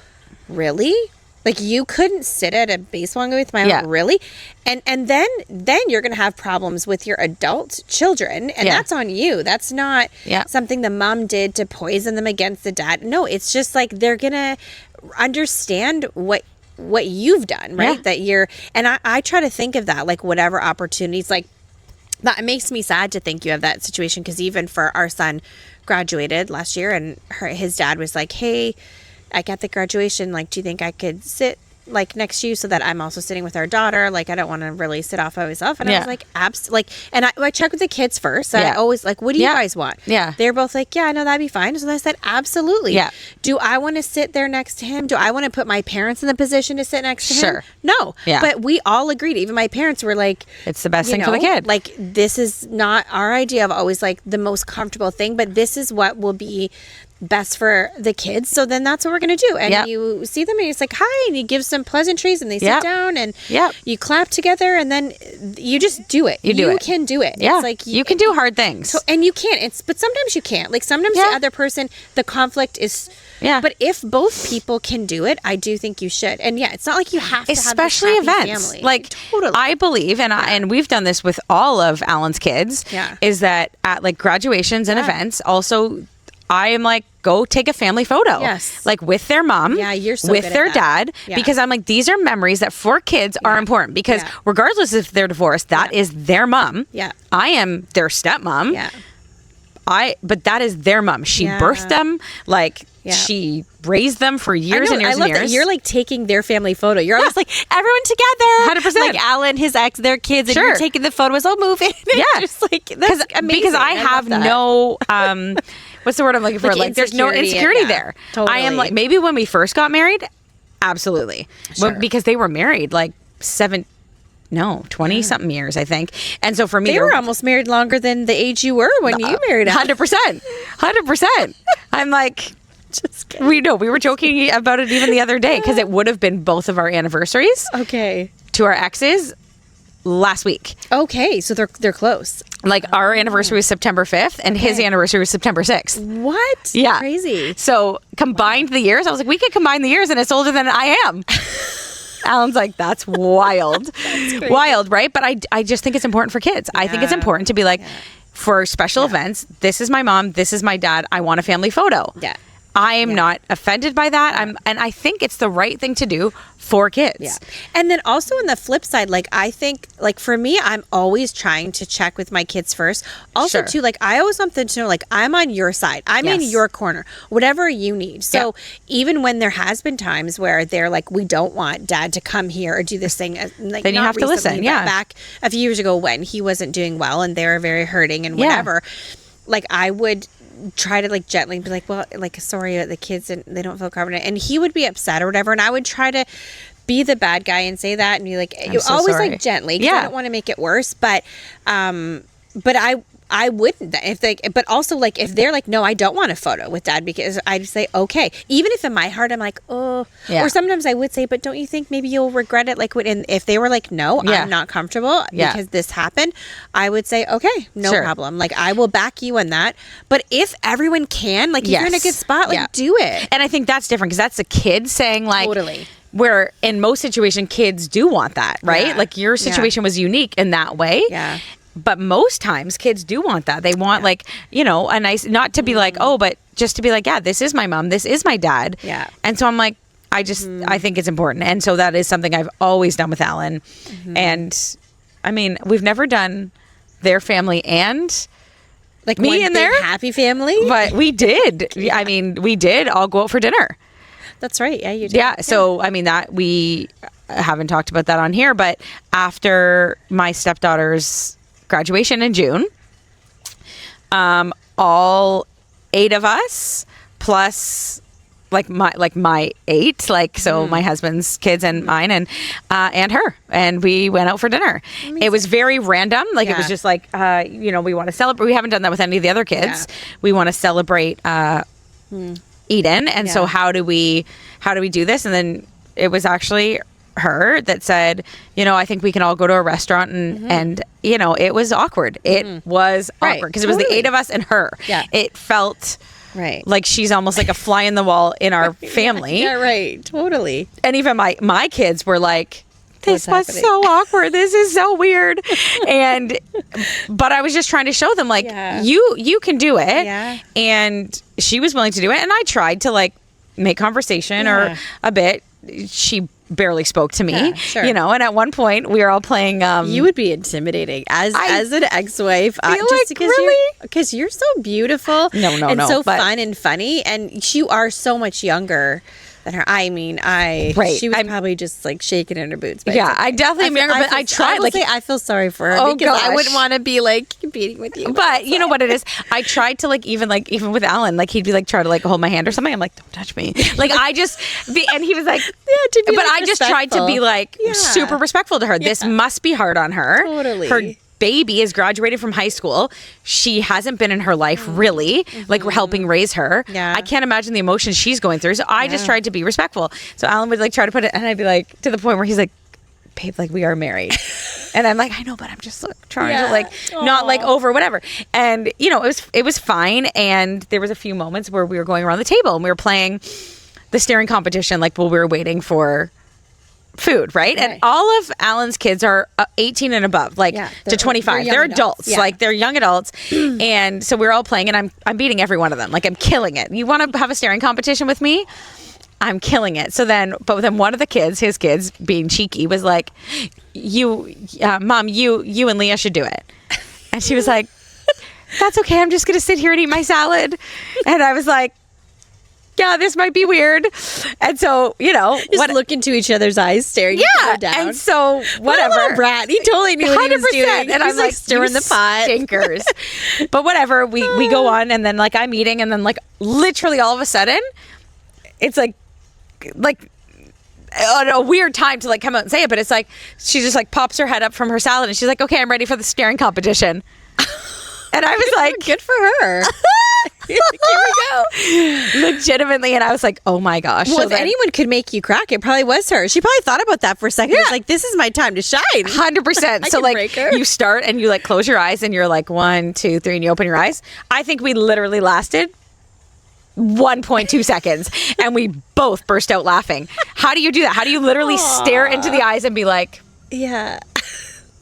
B: really? Like, you couldn't sit at a baseball game with my mom, really? And then you're going to have problems with your adult children, and that's on you. That's not something the mom did to poison them against the dad. No, it's just like they're going to understand what you've done, right? That you're, and I try to think of that, like, whatever opportunities, like, that, it makes me sad to think you have that situation, because even for our son graduated last year, and his dad was like, hey, I got the graduation, like, do you think I could sit like next to you so that I'm also sitting with our daughter? Like, I don't want to really sit off by myself. And I was like, and I check with the kids first. So I always like, what do you guys want? They're both like, yeah, no, that'd be fine. So I said, absolutely. Do I want to sit there next to him? Do I want to put my parents in the position to sit next to him? No. But we all agreed. Even my parents were like,
A: it's the best thing for the kid.
B: Like, this is not our idea of always like the most comfortable thing, but this is what will be best for the kids. So then that's what we're going to do. And you see them and it's like, hi, and you give some pleasantries and they sit down and you clap together, and then you just do it. You can do it. It's like
A: you can do hard things.
B: So, and you can. But sometimes you can't. Like, sometimes the other person, the conflict is but if both people can do it, I do think you should. And it's not like you have to
A: especially
B: have this happy
A: events.
B: family.
A: Like, totally. I believe, and we've done this with all of Alan's kids, is that at like graduations and events, also I am like, go take a family photo. Like with their mom,
B: you're so
A: with
B: good
A: their
B: at that.
A: dad, because I'm like, these are memories that for kids are important, because regardless if they're divorced, that is their mom. I am their stepmom. But that is their mom. She birthed them. Like, she raised them for years and years and years.
B: That you're like taking their family photo. You're always like, everyone together.
A: 100%.
B: Like Alan, his ex, their kids, and you're taking the photos. I'll move in. Just like, that's amazing.
A: Because I have no, what's the word I'm looking for? Like, there's no insecurity there.
B: Totally.
A: I am like, maybe when we first got married, absolutely. Because they were married like 20 something years, I think. And so for me,
B: they were almost married longer than the age you were when you married.
A: 100%. I'm like,
B: Just kidding.
A: We were joking about it even the other day because it would have been both of our anniversaries.
B: Okay.
A: To our exes last week.
B: Okay, so they're close.
A: Like our anniversary was September 5th and his anniversary was September 6th.
B: What?
A: Yeah.
B: Crazy.
A: So combined the years, I was like, we could combine the years and it's older than I am. Alan's like, that's wild. That's wild, right? But I just think it's important for kids. I think it's important to be like, for special events, this is my mom, this is my dad, I want a family photo.
B: Yeah.
A: I am not offended by that. And I think it's the right thing to do for kids.
B: Yeah. And then also on the flip side, like I think like for me, I'm always trying to check with my kids first. Also too, like I always want them to know like I'm on your side. I'm in your corner. Whatever you need. So even when there has been times where they're like, we don't want dad to come here or do this thing, like
A: then you have to listen. Yeah.
B: Back a few years ago when he wasn't doing well and they were very hurting and whatever, like I would try to like gently be like, well, like sorry, the kids and they don't feel confident, and he would be upset or whatever, and I would try to be the bad guy and say that and be like, you so always sorry. Like gently, because I don't want to make it worse, but I wouldn't if they, but also like if they're like, no, I don't want a photo with dad, because I'd say okay, even if in my heart I'm like, oh, or sometimes I would say, but don't you think maybe you'll regret it? Like when, if they were like, no, I'm not comfortable because this happened, I would say, okay, no problem. Like I will back you on that. But if everyone can, like if you're in a good spot, like do it.
A: And I think that's different because that's a kid saying like,
B: totally.
A: Where in most situations kids do want that, right?
B: Yeah.
A: Like your situation was unique in that way.
B: Yeah.
A: But most times kids do want that. They want like, you know, a nice, not to be like, oh, but just to be like, yeah, this is my mom, this is my dad.
B: Yeah.
A: And so I'm like, I think it's important. And so that is something I've always done with Alan. And I mean, we've never done their family and
B: like
A: me and their
B: happy family.
A: But we did. I mean, we did all go out for dinner.
B: That's right. Yeah, you did.
A: Yeah. So, I mean, that we haven't talked about that on here, but after my stepdaughter's graduation in June, all 8 of us plus like my 8, like so my husband's kids and mine and her, and we went out for dinner. Amazing. It was very random, like it was just like you know, we want to celebrate. We haven't done that with any of the other kids. We want to celebrate Eden, and so how do we do this? And then it was actually her that said, you know, I think we can all go to a restaurant and you know, it was awkward. It was awkward because it was the 8 of us and her. Yeah. It felt like she's almost like a fly in the wall in our family.
B: Yeah, right. Totally.
A: And even my kids were like, this was so awkward. This is so weird. But I was just trying to show them like, you can do it. Yeah. And she was willing to do it. And I tried to like make conversation or a bit. She barely spoke to me, you know, and at one point we were all playing
B: you would be intimidating as an ex-wife,
A: just
B: because you're so beautiful and so fun and funny, and you are so much younger than her. I mean, she was probably just like shaking in her boots.
A: I definitely am younger, but I tried.
B: I feel sorry for her because I wouldn't want to be like competing with you.
A: But you know what it is? I tried to even with Alan, like he'd be like try to like hold my hand or something. I'm like, don't touch me. Like I just and he was like, but like, I just tried to be like super respectful to her. This must be hard on her.
B: Totally.
A: Her baby is graduated from high school. She hasn't been in her life really, like we're helping raise her. Yeah. I can't imagine the emotions she's going through. So I just tried to be respectful. So Alan would like try to put it, and I'd be like, to the point where he's like, babe, like we are married. And I'm like, I know, but I'm just like, trying to like not like over whatever. And you know, it was fine. And there was a few moments where we were going around the table and we were playing the staring competition, like while we were waiting for food, right? And all of Alan's kids are 18 and above, like to 25. They're adults. Like they're young adults. And so we're all playing, and I'm beating every one of them. Like I'm killing it. You want to have a staring competition with me? I'm killing it. So then, but then one of the kids, his kids, being cheeky, was like, Mom, you and Leah should do it. And she was like, that's okay. I'm just going to sit here and eat my salad. And I was like, yeah, this might be weird. And so, you know,
B: just look into each other's eyes, staring each other down.
A: And so, whatever.
B: Brat. He totally knew what he was doing.
A: And I'm like, stirring the pot. Stinkers. But whatever. We go on, and then like I'm eating, and then like literally all of a sudden, it's like a weird time to like come out and say it, but it's like she just like pops her head up from her salad, and she's like, okay, I'm ready for the staring competition. And I was like,
B: good for her. Here we go.
A: Legitimately. And I was like, oh my gosh.
B: Well, if anyone could make you crack, it probably was her. She probably thought about that for a second.
A: Yeah.
B: It's like, this is my time to shine.
A: 100%. So like you start and you like close your eyes and you're like 1, 2, 3 and you open your eyes. I think we literally lasted 1.2 seconds and we both burst out laughing. How do you do that? How do you literally stare into the eyes and be like,
B: yeah.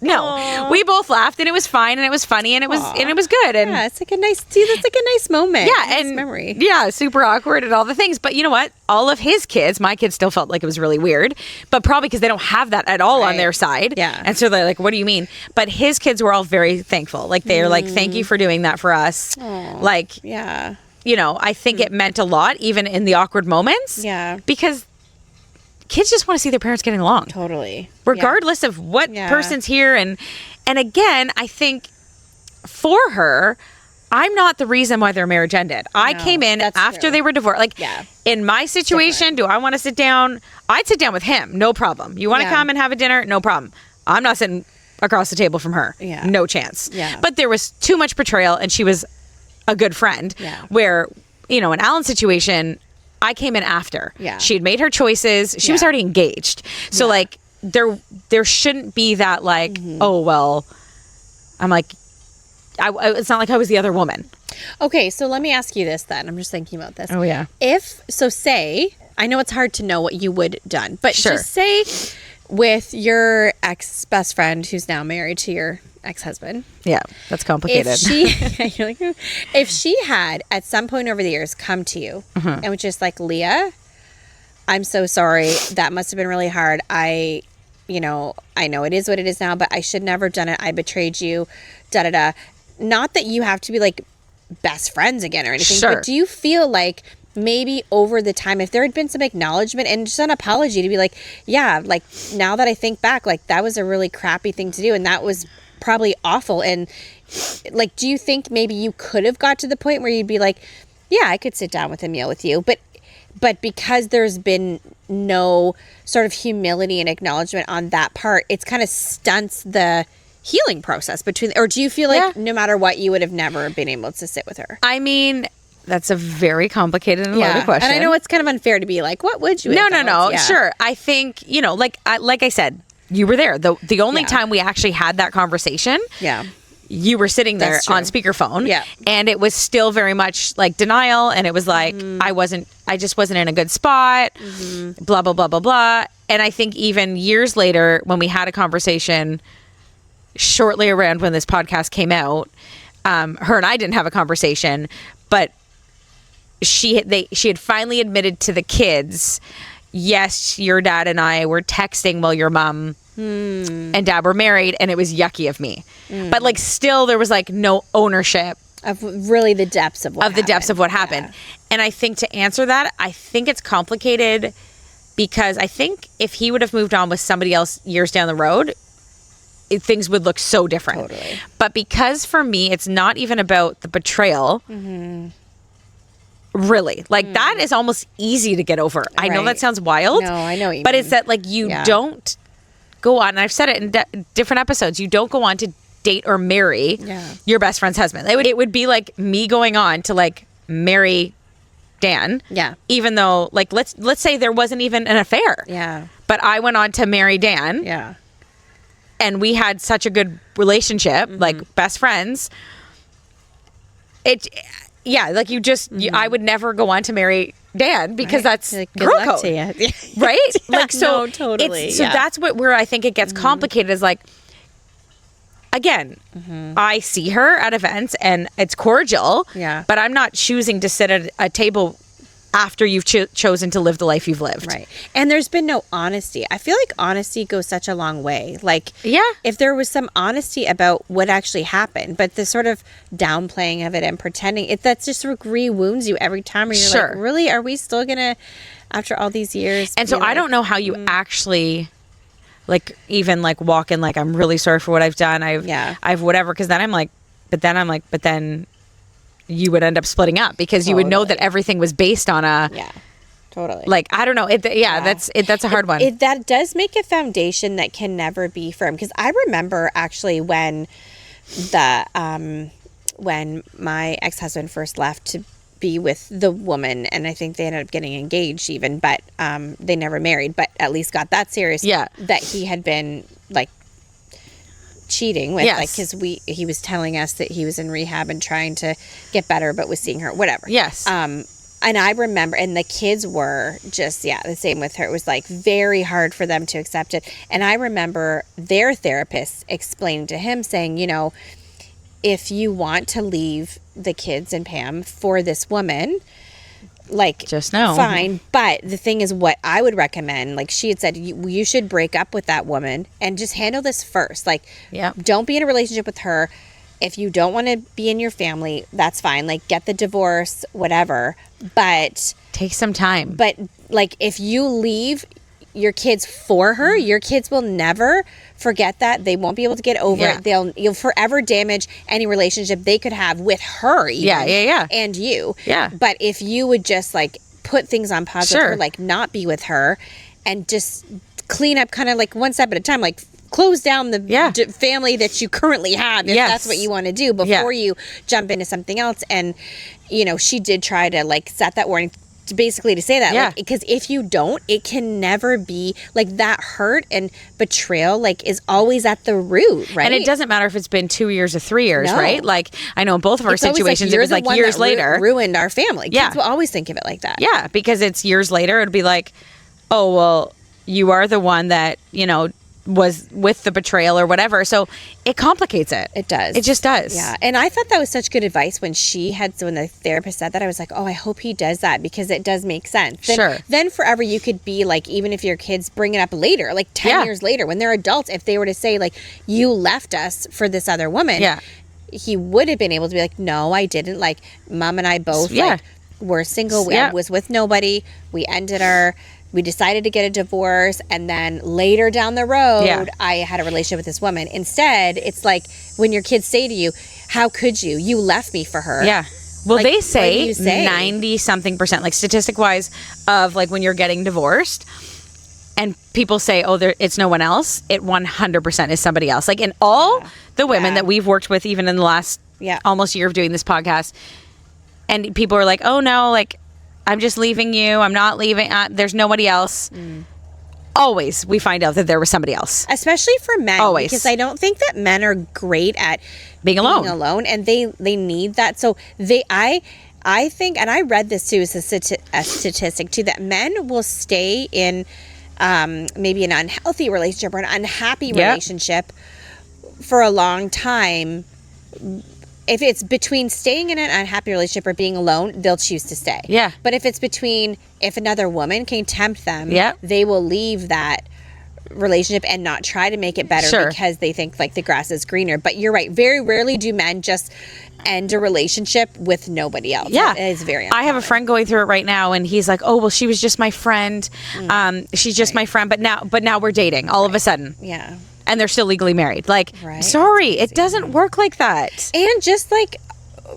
A: No,
B: Aww.
A: we both laughed and it was fine and it was funny and it was good. And
B: yeah, it's like that's like a nice moment.
A: Yeah,
B: nice
A: and
B: memory.
A: Yeah, super awkward and all the things. But you know what? All of his kids, my kids still felt like it was really weird, but probably because they don't have that at all on their side.
B: Yeah.
A: And so they're like, what do you mean? But his kids were all very thankful. Like they're like, thank you for doing that for us.
B: Aww.
A: Like,
B: yeah.
A: You know, I think it meant a lot, even in the awkward moments.
B: Yeah.
A: Because kids just want to see their parents getting along.
B: Totally.
A: Regardless of what person's here. And again, I think for her, I'm not the reason why their marriage ended. I came in after they were divorced. Like, in my situation, do I want to sit down? I'd sit down with him. No problem. You want to come and have a dinner? No problem. I'm not sitting across the table from her.
B: Yeah.
A: No chance.
B: Yeah.
A: But there was too much betrayal and she was a good friend.
B: Yeah.
A: Where, you know, in Alan's situation, I came in after.
B: Yeah.
A: She had made her choices. She was already engaged. So like there shouldn't be that like, oh, well, I'm like, it's not like I was the other woman.
B: Okay, so let me ask you this then. I'm just thinking about this.
A: Oh, yeah.
B: Say, I know it's hard to know what you would have done, but
A: Sure.
B: just say with your ex-best friend who's now married to your ex-husband.
A: Yeah, that's complicated.
B: If she had at some point over the years come to you and was just like, Leah, I'm so sorry. That must have been really hard. I know it is what it is now, but I should never have done it. I betrayed you. Da-da-da. Not that you have to be like best friends again or anything,
A: Sure.
B: but do you feel like maybe over the time, if there had been some acknowledgement and just an apology to be like, yeah, like now that I think back, like that was a really crappy thing to do and that was probably awful. And like, do you think maybe you could have got to the point where you'd be like, yeah, I could sit down with a meal with you, but because there's been no sort of humility and acknowledgement on that part, it's kind of stunts the healing process or do you feel like no matter what, you would have never been able to sit with her?
A: I mean, that's a very complicated and loaded question.
B: And I know it's kind of unfair to be like, what would you have done?
A: No. Sure. I think, you know, like I said, you were there. The only time we actually had that conversation.
B: Yeah.
A: You were sitting there on speakerphone.
B: Yeah.
A: And it was still very much like denial. And it was like, I just wasn't in a good spot, blah, blah, blah, blah, blah. And I think even years later, when we had a conversation shortly around when this podcast came out, her and I didn't have a conversation, but she had finally admitted to the kids, yes, your dad and I were texting while your mom and dad were married, and it was yucky of me. But like still there was like no ownership
B: of really the depths of what
A: happened. And I think to answer that, I think it's complicated because I think if he would have moved on with somebody else years down the road, things would look so different.
B: Totally.
A: But because for me, it's not even about the betrayal. Really, like that is almost easy to get over. I know that sounds wild.
B: No, I know what you
A: but
B: mean.
A: it's that like you don't go on, and I've said it in different episodes, you don't go on to date or marry your best friend's husband. It would be like me going on to like marry Dan. Yeah. Even though like let's say there wasn't even an affair. Yeah. But I went on to marry Dan. Yeah. And we had such a good relationship, like best friends. Like you just, I would never go on to marry Dan because that's like, girl code, right? Like so,
B: totally.
A: So that's where I think it gets complicated. Is like, again, I see her at events and it's cordial. Yeah. But I'm not choosing to sit at a table after you've chosen to live the life you've lived.
B: Right. And there's been no honesty. I feel like honesty goes such a long way. Like, if there was some honesty about what actually happened, but the sort of downplaying of it and pretending, that's just sort of re-wounds you every time. Where you're like, really? Are we still going to, after all these years?
A: And so I don't know how you actually, like, even like walk in, like, I'm really sorry for what I've done. I've whatever. Because then I'm like, but then you would end up splitting up because you would know that everything was based on a like I don't know that's a hard one.
B: That does make a foundation that can never be firm, because I remember actually when my ex-husband first left to be with the woman, and I think they ended up getting engaged even, but they never married, but at least got that serious.
A: Yeah.
B: That he had been like cheating with,
A: Yes.
B: like, because he was telling us that he was in rehab and trying to get better, but was seeing her, whatever.
A: Yes.
B: And I remember, and the kids were just, the same with her. It was like very hard for them to accept it. And I remember their therapist explaining to him, saying, you know, if you want to leave the kids and Pam for this woman, like,
A: just know,
B: fine. But the thing is, what I would recommend, like she had said, you should break up with that woman and just handle this first. Like, don't be in a relationship with her. If you don't want to be in your family, that's fine. Like, get the divorce, whatever. But
A: take some time.
B: But like, if you leave your kids for her, your kids will never forget that. They won't be able to get over it. You'll forever damage any relationship they could have with her. Even, and you.
A: Yeah.
B: But if you would just like put things on pause with her, like not be with her, and just clean up, kind of like one step at a time, like close down the family that you currently have, if that's what you want to do, before you jump into something else. And you know, she did try to like set that warning, basically to say that, like, because if you don't, it can never be like that. Hurt and betrayal, like, is always at the root, right?
A: And it doesn't matter if it's been 2 years or 3 years, right? Like, I know in both of our situations,
B: like,
A: it was like years later.
B: Ruined our family. Kids will always think of it like that.
A: Yeah, because it's years later. It'd be like, oh, well, you are the one that, you know, was with the betrayal or whatever. So it complicates it.
B: It does.
A: It just does.
B: Yeah. And I thought that was such good advice when the therapist said that. I was like, oh, I hope he does that, because it does make sense. Then forever you could be like, even if your kids bring it up later, like 10 years later, when they're adults, if they were to say like, you left us for this other woman, he would have been able to be like, no, I didn't. Like, Mom and I both like, were single. I was with nobody. We decided to get a divorce, and then later down the road, I had a relationship with this woman. Instead, it's like when your kids say to you, how could you? You left me for her.
A: Yeah. Well,
B: like,
A: they say 90-something%, like statistic-wise, of like when you're getting divorced, and people say, oh, it's no one else, it 100% is somebody else. Like, in all the women that we've worked with, even in the last almost year of doing this podcast, and people are like, oh, no, like, I'm just leaving you. I'm not leaving. There's nobody else. Always we find out that there was somebody else.
B: Especially for men.
A: Always.
B: Because I don't think that men are great at
A: being alone.
B: And they need that. So I think, and I read this too as a statistic too, that men will stay in maybe an unhealthy relationship or an unhappy relationship for a long time. If it's between staying in an unhappy relationship or being alone, they'll choose to stay.
A: Yeah.
B: But if it's if another woman can tempt them, they will leave that relationship and not try to make it better because they think like the grass is greener. But you're right. Very rarely do men just end a relationship with nobody else.
A: Yeah.
B: It is very uncommon.
A: I have a friend going through it right now, and he's like, oh, well, she was just my friend. She's just my friend. But now we're dating all of a sudden.
B: Yeah.
A: And they're still legally married. Like, sorry, it doesn't work like that.
B: And just like,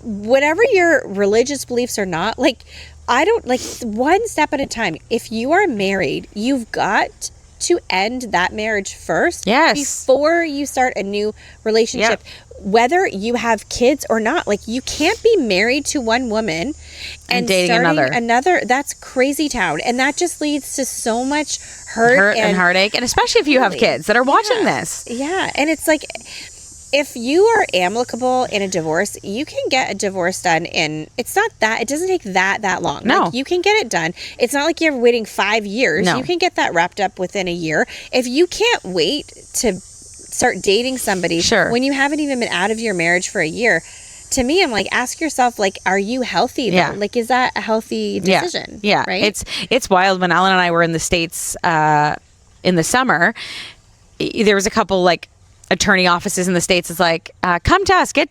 B: whatever your religious beliefs are not, like, I don't, like, one step at a time. If you are married, you've got to end that marriage first.
A: Yes.
B: Before you start a new relationship. Whether you have kids or not. Like, you can't be married to one woman and
A: dating
B: another. That's crazy town. And that just leads to so much hurt
A: and heartache. And especially if you have kids that are watching this.
B: Yeah. And it's like, if you are amicable in a divorce, you can get a divorce done it doesn't take that long.
A: No.
B: Like, you can get it done. It's not like you're waiting 5 years.
A: No.
B: You can get that wrapped up within a year. If you can't wait to start dating somebody when you haven't even been out of your marriage for a year, to me, I'm like, ask yourself, like, are you healthy though? Like, is that a healthy decision?
A: Yeah.
B: Right?
A: It's wild. When Alan and I were in the States in the summer, there was a couple like attorney offices in the States. It's like, come to us, get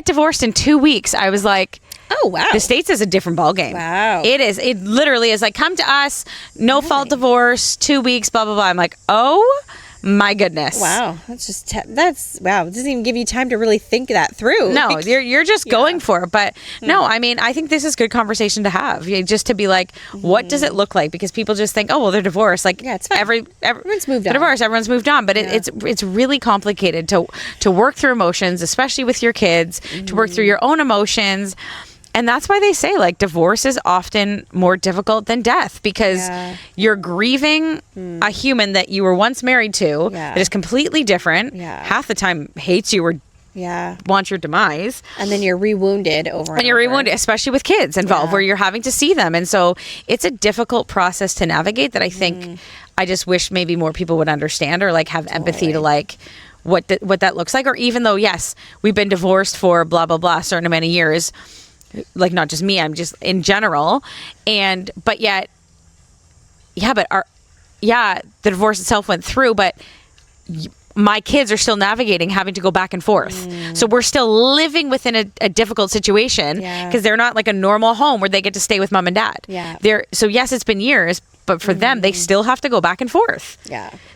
A: divorced in 2 weeks. I was like, oh wow, the States is a different ballgame.
B: Wow.
A: It is. It literally is like, come to us, no fault divorce, 2 weeks, blah blah blah. I'm like, oh my goodness.
B: Wow. That's wow. It doesn't even give you time to really think that through.
A: No, you're just going for it. But no, I mean, I think this is good conversation to have. Just to be like, what does it look like? Because people just think, oh, well, they're divorced. Like,
B: it's fine. Everyone's moved on.
A: Divorced, everyone's moved on. But it's really complicated to work through emotions, especially with your kids, to work through your own emotions. And that's why they say like divorce is often more difficult than death, because you're grieving a human that you were once married to that is completely different. Half the time hates you or wants your demise.
B: And then you're rewounded over and
A: you're
B: over.
A: rewounded, especially with kids involved where you're having to see them. And so it's a difficult process to navigate that I think I just wish maybe more people would understand, or like have empathy to like what that looks like. Or even though, yes, we've been divorced for blah, blah, blah, a certain amount of years, like not just me, I'm just in general. But yet, the divorce itself went through, but my kids are still navigating having to go back and forth. So we're still living within a difficult situation because they're not like a normal home where they get to stay with mom and dad. So yes, it's been years, but for them, they still have to go back and forth.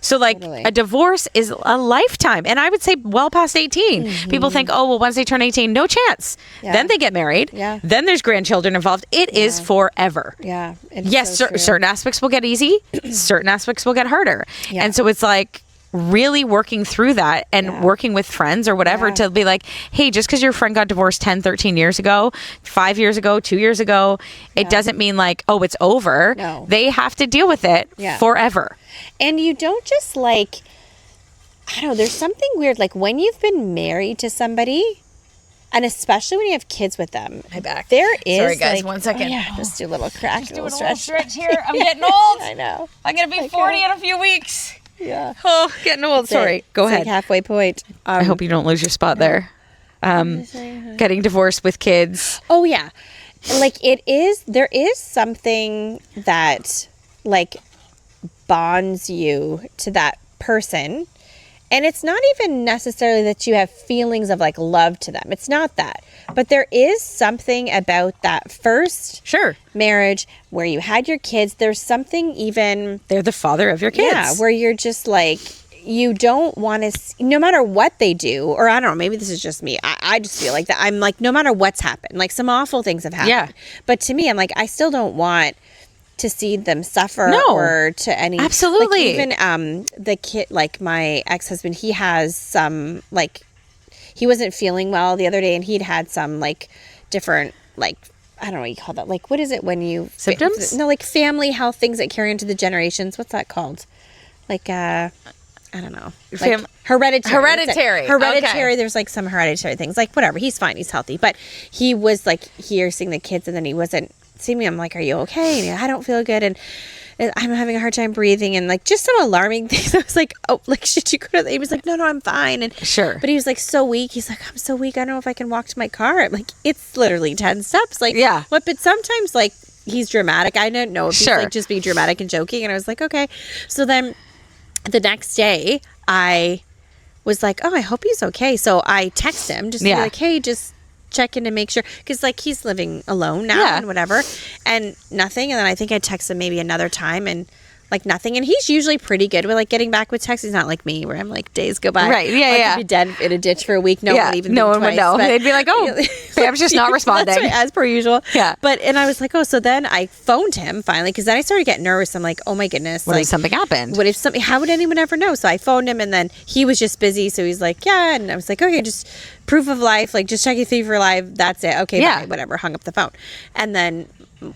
A: So like a divorce is a lifetime. And I would say well past 18. People think, oh, well, once they turn 18, no chance. Then they get married. Then there's grandchildren involved. It is forever. Yes, so certain aspects will get easy. Certain aspects will get harder. And so it's like really working through that and working with friends or whatever to be like, hey, just because your friend got divorced 10, 13 years ago, 5 years ago, 2 years ago, it doesn't mean like, oh, it's over.
B: No.
A: They have to deal with it forever.
B: And you don't just like, I don't know, there's something weird. Like when you've been married to somebody, and especially when you have kids with them,
A: My back.
B: there is
A: Sorry, guys,
B: like,
A: 1 second.
B: Just do a little crack,
A: Just
B: a little
A: doing a little
B: stretch.
A: stretch here. I'm getting old.
B: I know.
A: I'm going to be 40 in a few weeks.
B: Yeah.
A: Oh, getting old. Sorry. Go
B: It's
A: ahead.
B: like halfway point.
A: I hope you don't lose your spot there. Getting divorced with kids.
B: Oh yeah. Like there is something that like bonds you to that person. And it's not even necessarily that you have feelings of like love to them. It's not that. But there is something about that first marriage where you had your kids. There's something even...
A: They're the father of your kids.
B: Yeah, where you're just like, you don't want to... No matter what they do, or I don't know, maybe this is just me. I just feel like that. I'm like, no matter what's happened, like some awful things have happened. Yeah. But to me, I'm like, I still don't want to see them suffer or to any...
A: Absolutely.
B: Like even the kid, like my ex-husband, he has some like... He wasn't feeling well the other day, and he'd had some like different like, I don't know what you call that. Like, what is it when you...
A: Symptoms?
B: No, like family health things that carry into the generations. What's that called? Like, I don't know. Like
A: Hereditary.
B: Hereditary. Okay. There's like some hereditary things. Like whatever. He's fine. He's healthy. But he was like here seeing the kids, and then he wasn't seeing me. I'm like, are you okay? And I don't feel good. And I'm having a hard time breathing, and like just some alarming things. I was like, oh, like should you go to he was like, no, I'm fine. And but he was like so weak. He's like, I'm so weak. I don't know if I can walk to my car. I'm like, it's literally 10 steps. Like, what? But sometimes like he's dramatic. I didn't know if he's like just being dramatic and joking. And I was like, okay. So then the next day I was like, oh, I hope he's okay. So I text him just to be like, hey, just check in to make sure, because like he's living alone now and whatever, and nothing. And then I think I text him maybe another time, and like nothing. And he's usually pretty good with like getting back with texts. He's not like me where I'm like days go by.
A: Right. Yeah.
B: I'd be dead in a ditch for a week. No one would even.
A: No one
B: would
A: know. They'd be like, oh, Pam's just not responding.
B: That's right, as per usual.
A: Yeah.
B: And I was like, oh, so then I phoned him finally, because then I started getting nervous. I'm like, oh my goodness.
A: What if something happened?
B: What if something, how would anyone ever know? So I phoned him, and then he was just busy. So he's like, yeah. And I was like, okay, just proof of life, like just checking if you're alive. That's it. Okay. Bye, whatever. Hung up the phone. And then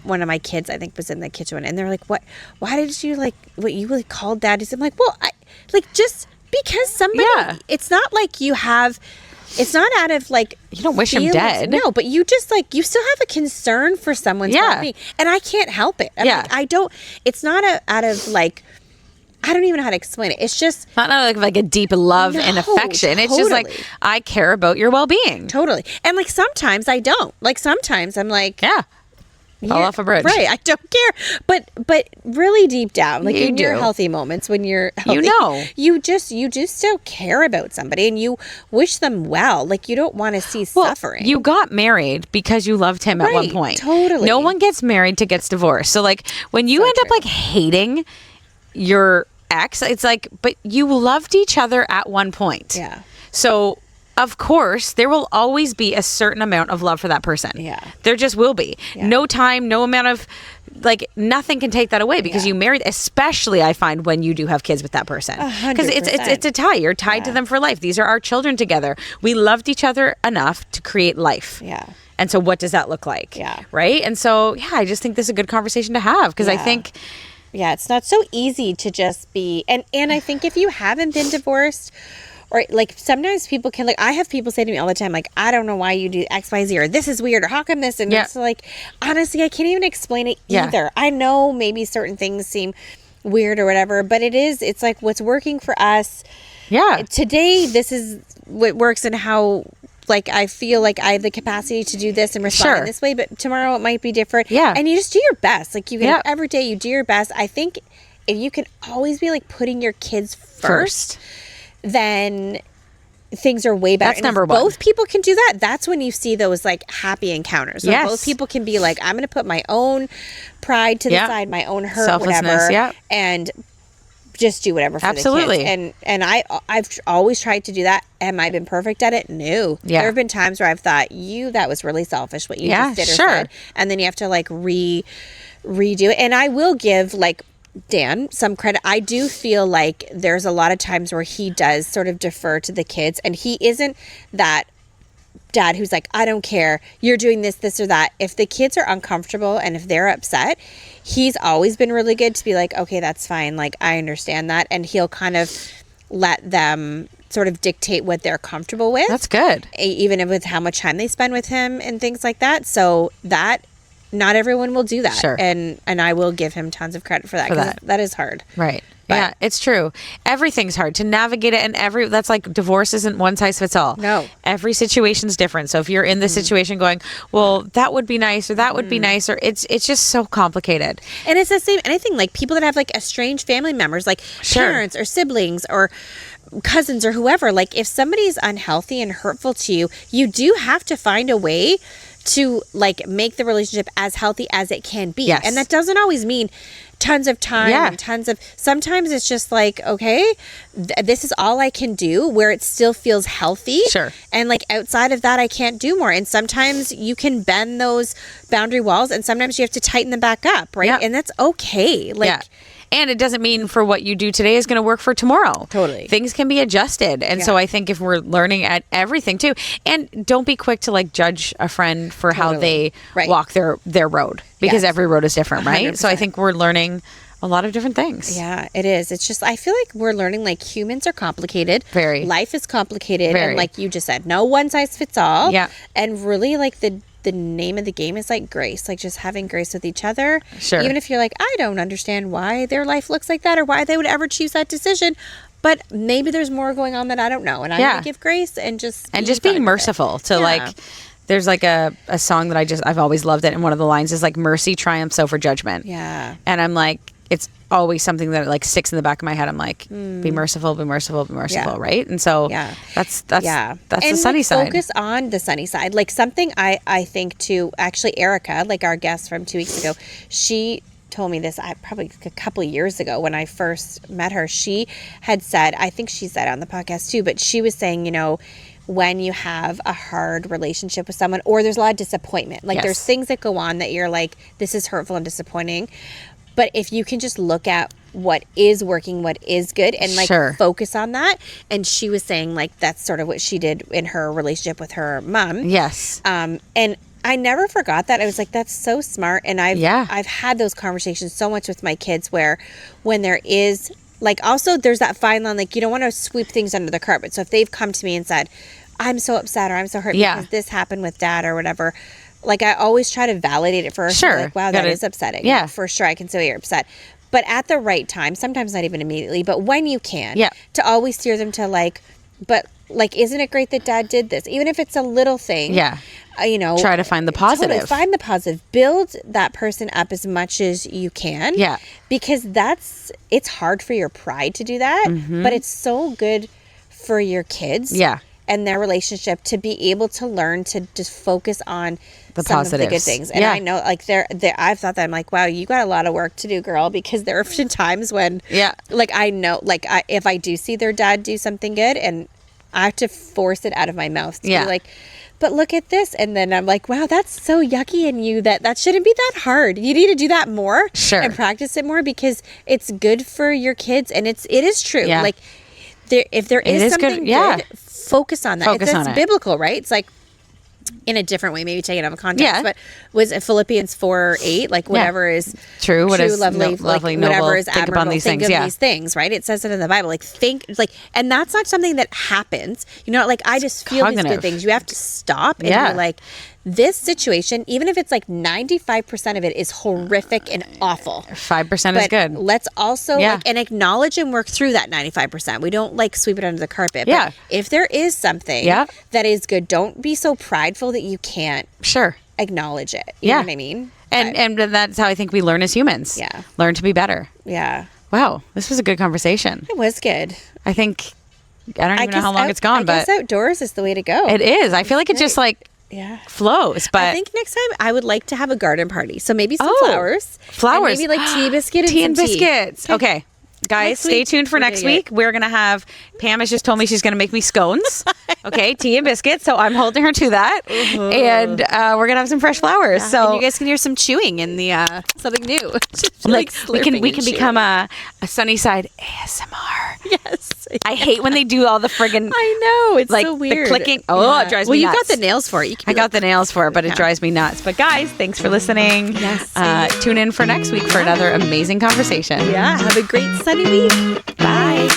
B: one of my kids, I think, was in the kitchen, and they're like, what, why did you like, what you really called daddy? I'm like, well, I like, just because somebody, it's not like you have, it's not out of like,
A: you don't wish him dead.
B: No, but you just like, you still have a concern for someone's well-being, and I can't help it. Like, I don't, it's not out of like, I don't even know how to explain it. It's just
A: not like a deep love and affection. It's just like, I care about your well-being.
B: Totally. And like sometimes I don't. Like sometimes I'm like,
A: fall off a bridge.
B: Right. I don't care. But really deep down, like in your healthy moments, when you're healthy, you just still care about somebody, and you wish them well. Like you don't want to see suffering.
A: You got married because you loved him at one point.
B: Totally.
A: No one gets married to get divorced. So like when you end up like hating your ex, it's like, but you loved each other at one point.
B: Yeah.
A: So of course, there will always be a certain amount of love for that person.
B: Yeah.
A: There just will be. Yeah. No time, no amount of, like, nothing can take that away because you married, especially I find when you do have kids with that person. Because it's a tie. You're tied to them for life. These are our children together. We loved each other enough to create life.
B: Yeah.
A: And so what does that look like?
B: Yeah.
A: Right. And so, yeah, I just think this is a good conversation to have because I think.
B: Yeah, it's not so easy to just be, and I think if you haven't been divorced, or like sometimes people can, like I have people say to me all the time, like, I don't know why you do X, Y, Z, or this is weird, or how come this, and it's like, honestly, I can't even explain it either. I know maybe certain things seem weird or whatever, but it's like what's working for us.
A: Yeah.
B: Today, this is what works and how, like, I feel like I have the capacity to do this and respond in this way, but tomorrow it might be different.
A: Yeah.
B: And you just do your best. Like, you get up every day, you do your best. I think if you can always be, like, putting your kids first, then things are way better.
A: That's number one.
B: Both people can do that. That's when you see those, like, happy encounters. When both people can be like, I'm going to put my own pride to the side, my own hurt, whatever, and just do whatever for the kids. And I've always tried to do that. Am I been perfect at it? No. There have been times where I've thought, that was really selfish what you just did or said. And then you have to like redo it. And I will give like Dan some credit. I do feel like there's a lot of times where he does sort of defer to the kids, and he isn't that dad who's like, I don't care, you're doing this or that. If the kids are uncomfortable and if they're upset, he's always been really good to be like, okay, that's fine, like I understand that, and he'll kind of let them sort of dictate what they're comfortable with.
A: That's good.
B: Even with how much time they spend with him and things like that. So that not everyone will do that. And I will give him tons of credit for that, because that is hard.
A: Right. But, yeah, it's true. Everything's hard to navigate it, and that's like divorce isn't one size fits all.
B: No.
A: Every situation's different. So if you're in this situation going, well, that would be nice, or that would be nice, or it's just so complicated.
B: And it's the same, anything like people that have like estranged family members, like parents or siblings or cousins or whoever, like if somebody's unhealthy and hurtful to you, you do have to find a way to like make the relationship as healthy as it can be.
A: Yes.
B: And that doesn't always mean tons of time and sometimes it's just like, okay, this is all I can do where it still feels healthy. And like outside of that, I can't do more. And sometimes you can bend those boundary walls, and sometimes you have to tighten them back up. Right. And that's okay. Like,
A: and it doesn't mean for what you do today is going to work for tomorrow.
B: Totally.
A: Things can be adjusted. And so I think if we're learning at everything too, and don't be quick to like judge a friend for how they walk their road, because every road is different, 100%. Right? So I think we're learning a lot of different things.
B: Yeah, it is. It's just, I feel like we're learning like humans are complicated.
A: Very.
B: Life is complicated. And like you just said, no one size fits all.
A: Yeah.
B: And really like the name of the game is like grace, like just having grace with each other. Even if you're like, I don't understand why their life looks like that or why they would ever choose that decision, but maybe there's more going on that I don't know, and I'm gonna give grace and just
A: being merciful to like. There's like a song that I've always loved it, and one of the lines is like, mercy triumphs over judgment. And I'm like, it's always something that like sticks in the back of my head. I'm like, be merciful, right? And so that's the sunny side.
B: Focus on the sunny side. Like something I think too, actually Erica, like our guest from 2 weeks ago, she told me this probably a couple of years ago when I first met her. She had said, I think she said on the podcast too, but she was saying, when you have a hard relationship with someone, or there's a lot of disappointment, like there's things that go on that you're like, this is hurtful and disappointing. But if you can just look at what is working, what is good, and like focus on that. And she was saying like that's sort of what she did in her relationship with her mom. And I never forgot that. I was like, that's so smart. And I've had those conversations so much with my kids where when there is like, also there's that fine line, like you don't want to sweep things under the carpet. So if they've come to me and said, I'm so upset or I'm so hurt because this happened with dad or whatever, like I always try to validate it first. Like, wow, that is upsetting. Yeah. For sure. I can see why you're upset. But at the right time, sometimes not even immediately, but when you can, to always steer them to like, but like, isn't it great that dad did this? Even if it's a little thing. Try
A: to find the positive.
B: Totally find the positive. Build that person up as much as you can. Because it's hard for your pride to do that, but it's so good for your kids. And their relationship to be able to learn to just focus on some of the good things. And I know like I've thought that I'm like, wow, you got a lot of work to do, girl, because there have been times when like I know like if I do see their dad do something good and I have to force it out of my mouth to be like, but look at this. And then I'm like, wow, that's so yucky in you that shouldn't be that hard. You need to do that more and practice it more because it's good for your kids. And it is true. Like if there is something good, focus on that. It's biblical, right? It's like in a different way, maybe taken out of context, but was it Philippians 4:8, like whatever is
A: true, what is
B: lovely,
A: lovely,
B: like, whatever
A: noble,
B: is
A: think
B: admirable,
A: upon these
B: think
A: things,
B: of these things, right? It says it in the Bible, like think, like, and that's not something that happens. You know, like I just feel these good things. You have to stop and you're like, this situation, even if it's like 95% of it is horrific and awful,
A: 5% is good.
B: Let's also like and acknowledge and work through that 95%. We don't like sweep it under the carpet.
A: Yeah.
B: But if there is something that is good, don't be so prideful that you can't acknowledge it. You know what I mean?
A: And that's how I think we learn as humans.
B: Yeah.
A: Learn to be better.
B: Yeah.
A: Wow. This was a good conversation.
B: It was good.
A: I think, I don't even know how long it's gone,
B: but I guess outdoors is the way to go.
A: It is. I feel like it just like flows. But
B: I think next time I would like to have a garden party. So maybe some flowers.
A: And
B: maybe like tea biscuit and
A: tea and biscuits. Okay. Guys, stay tuned for next week. We're going to have, Pam has just told me she's going to make me scones. Okay, tea and biscuits. So I'm holding her to that. And we're going to have some fresh flowers. So
B: and you guys can hear some chewing in the something new.
A: like we can become a Sunnyside ASMR.
B: Yes.
A: I hate when they do all the friggin'
B: I know, it's
A: like
B: so weird.
A: The clicking. Oh, it drives me nuts.
B: Well, you got the nails for it.
A: I got the nails for it, but it drives me nuts. But guys, thanks for listening.
B: Yes.
A: Tune in for next week for another amazing conversation.
B: Yeah. Have a great sunny week. Bye.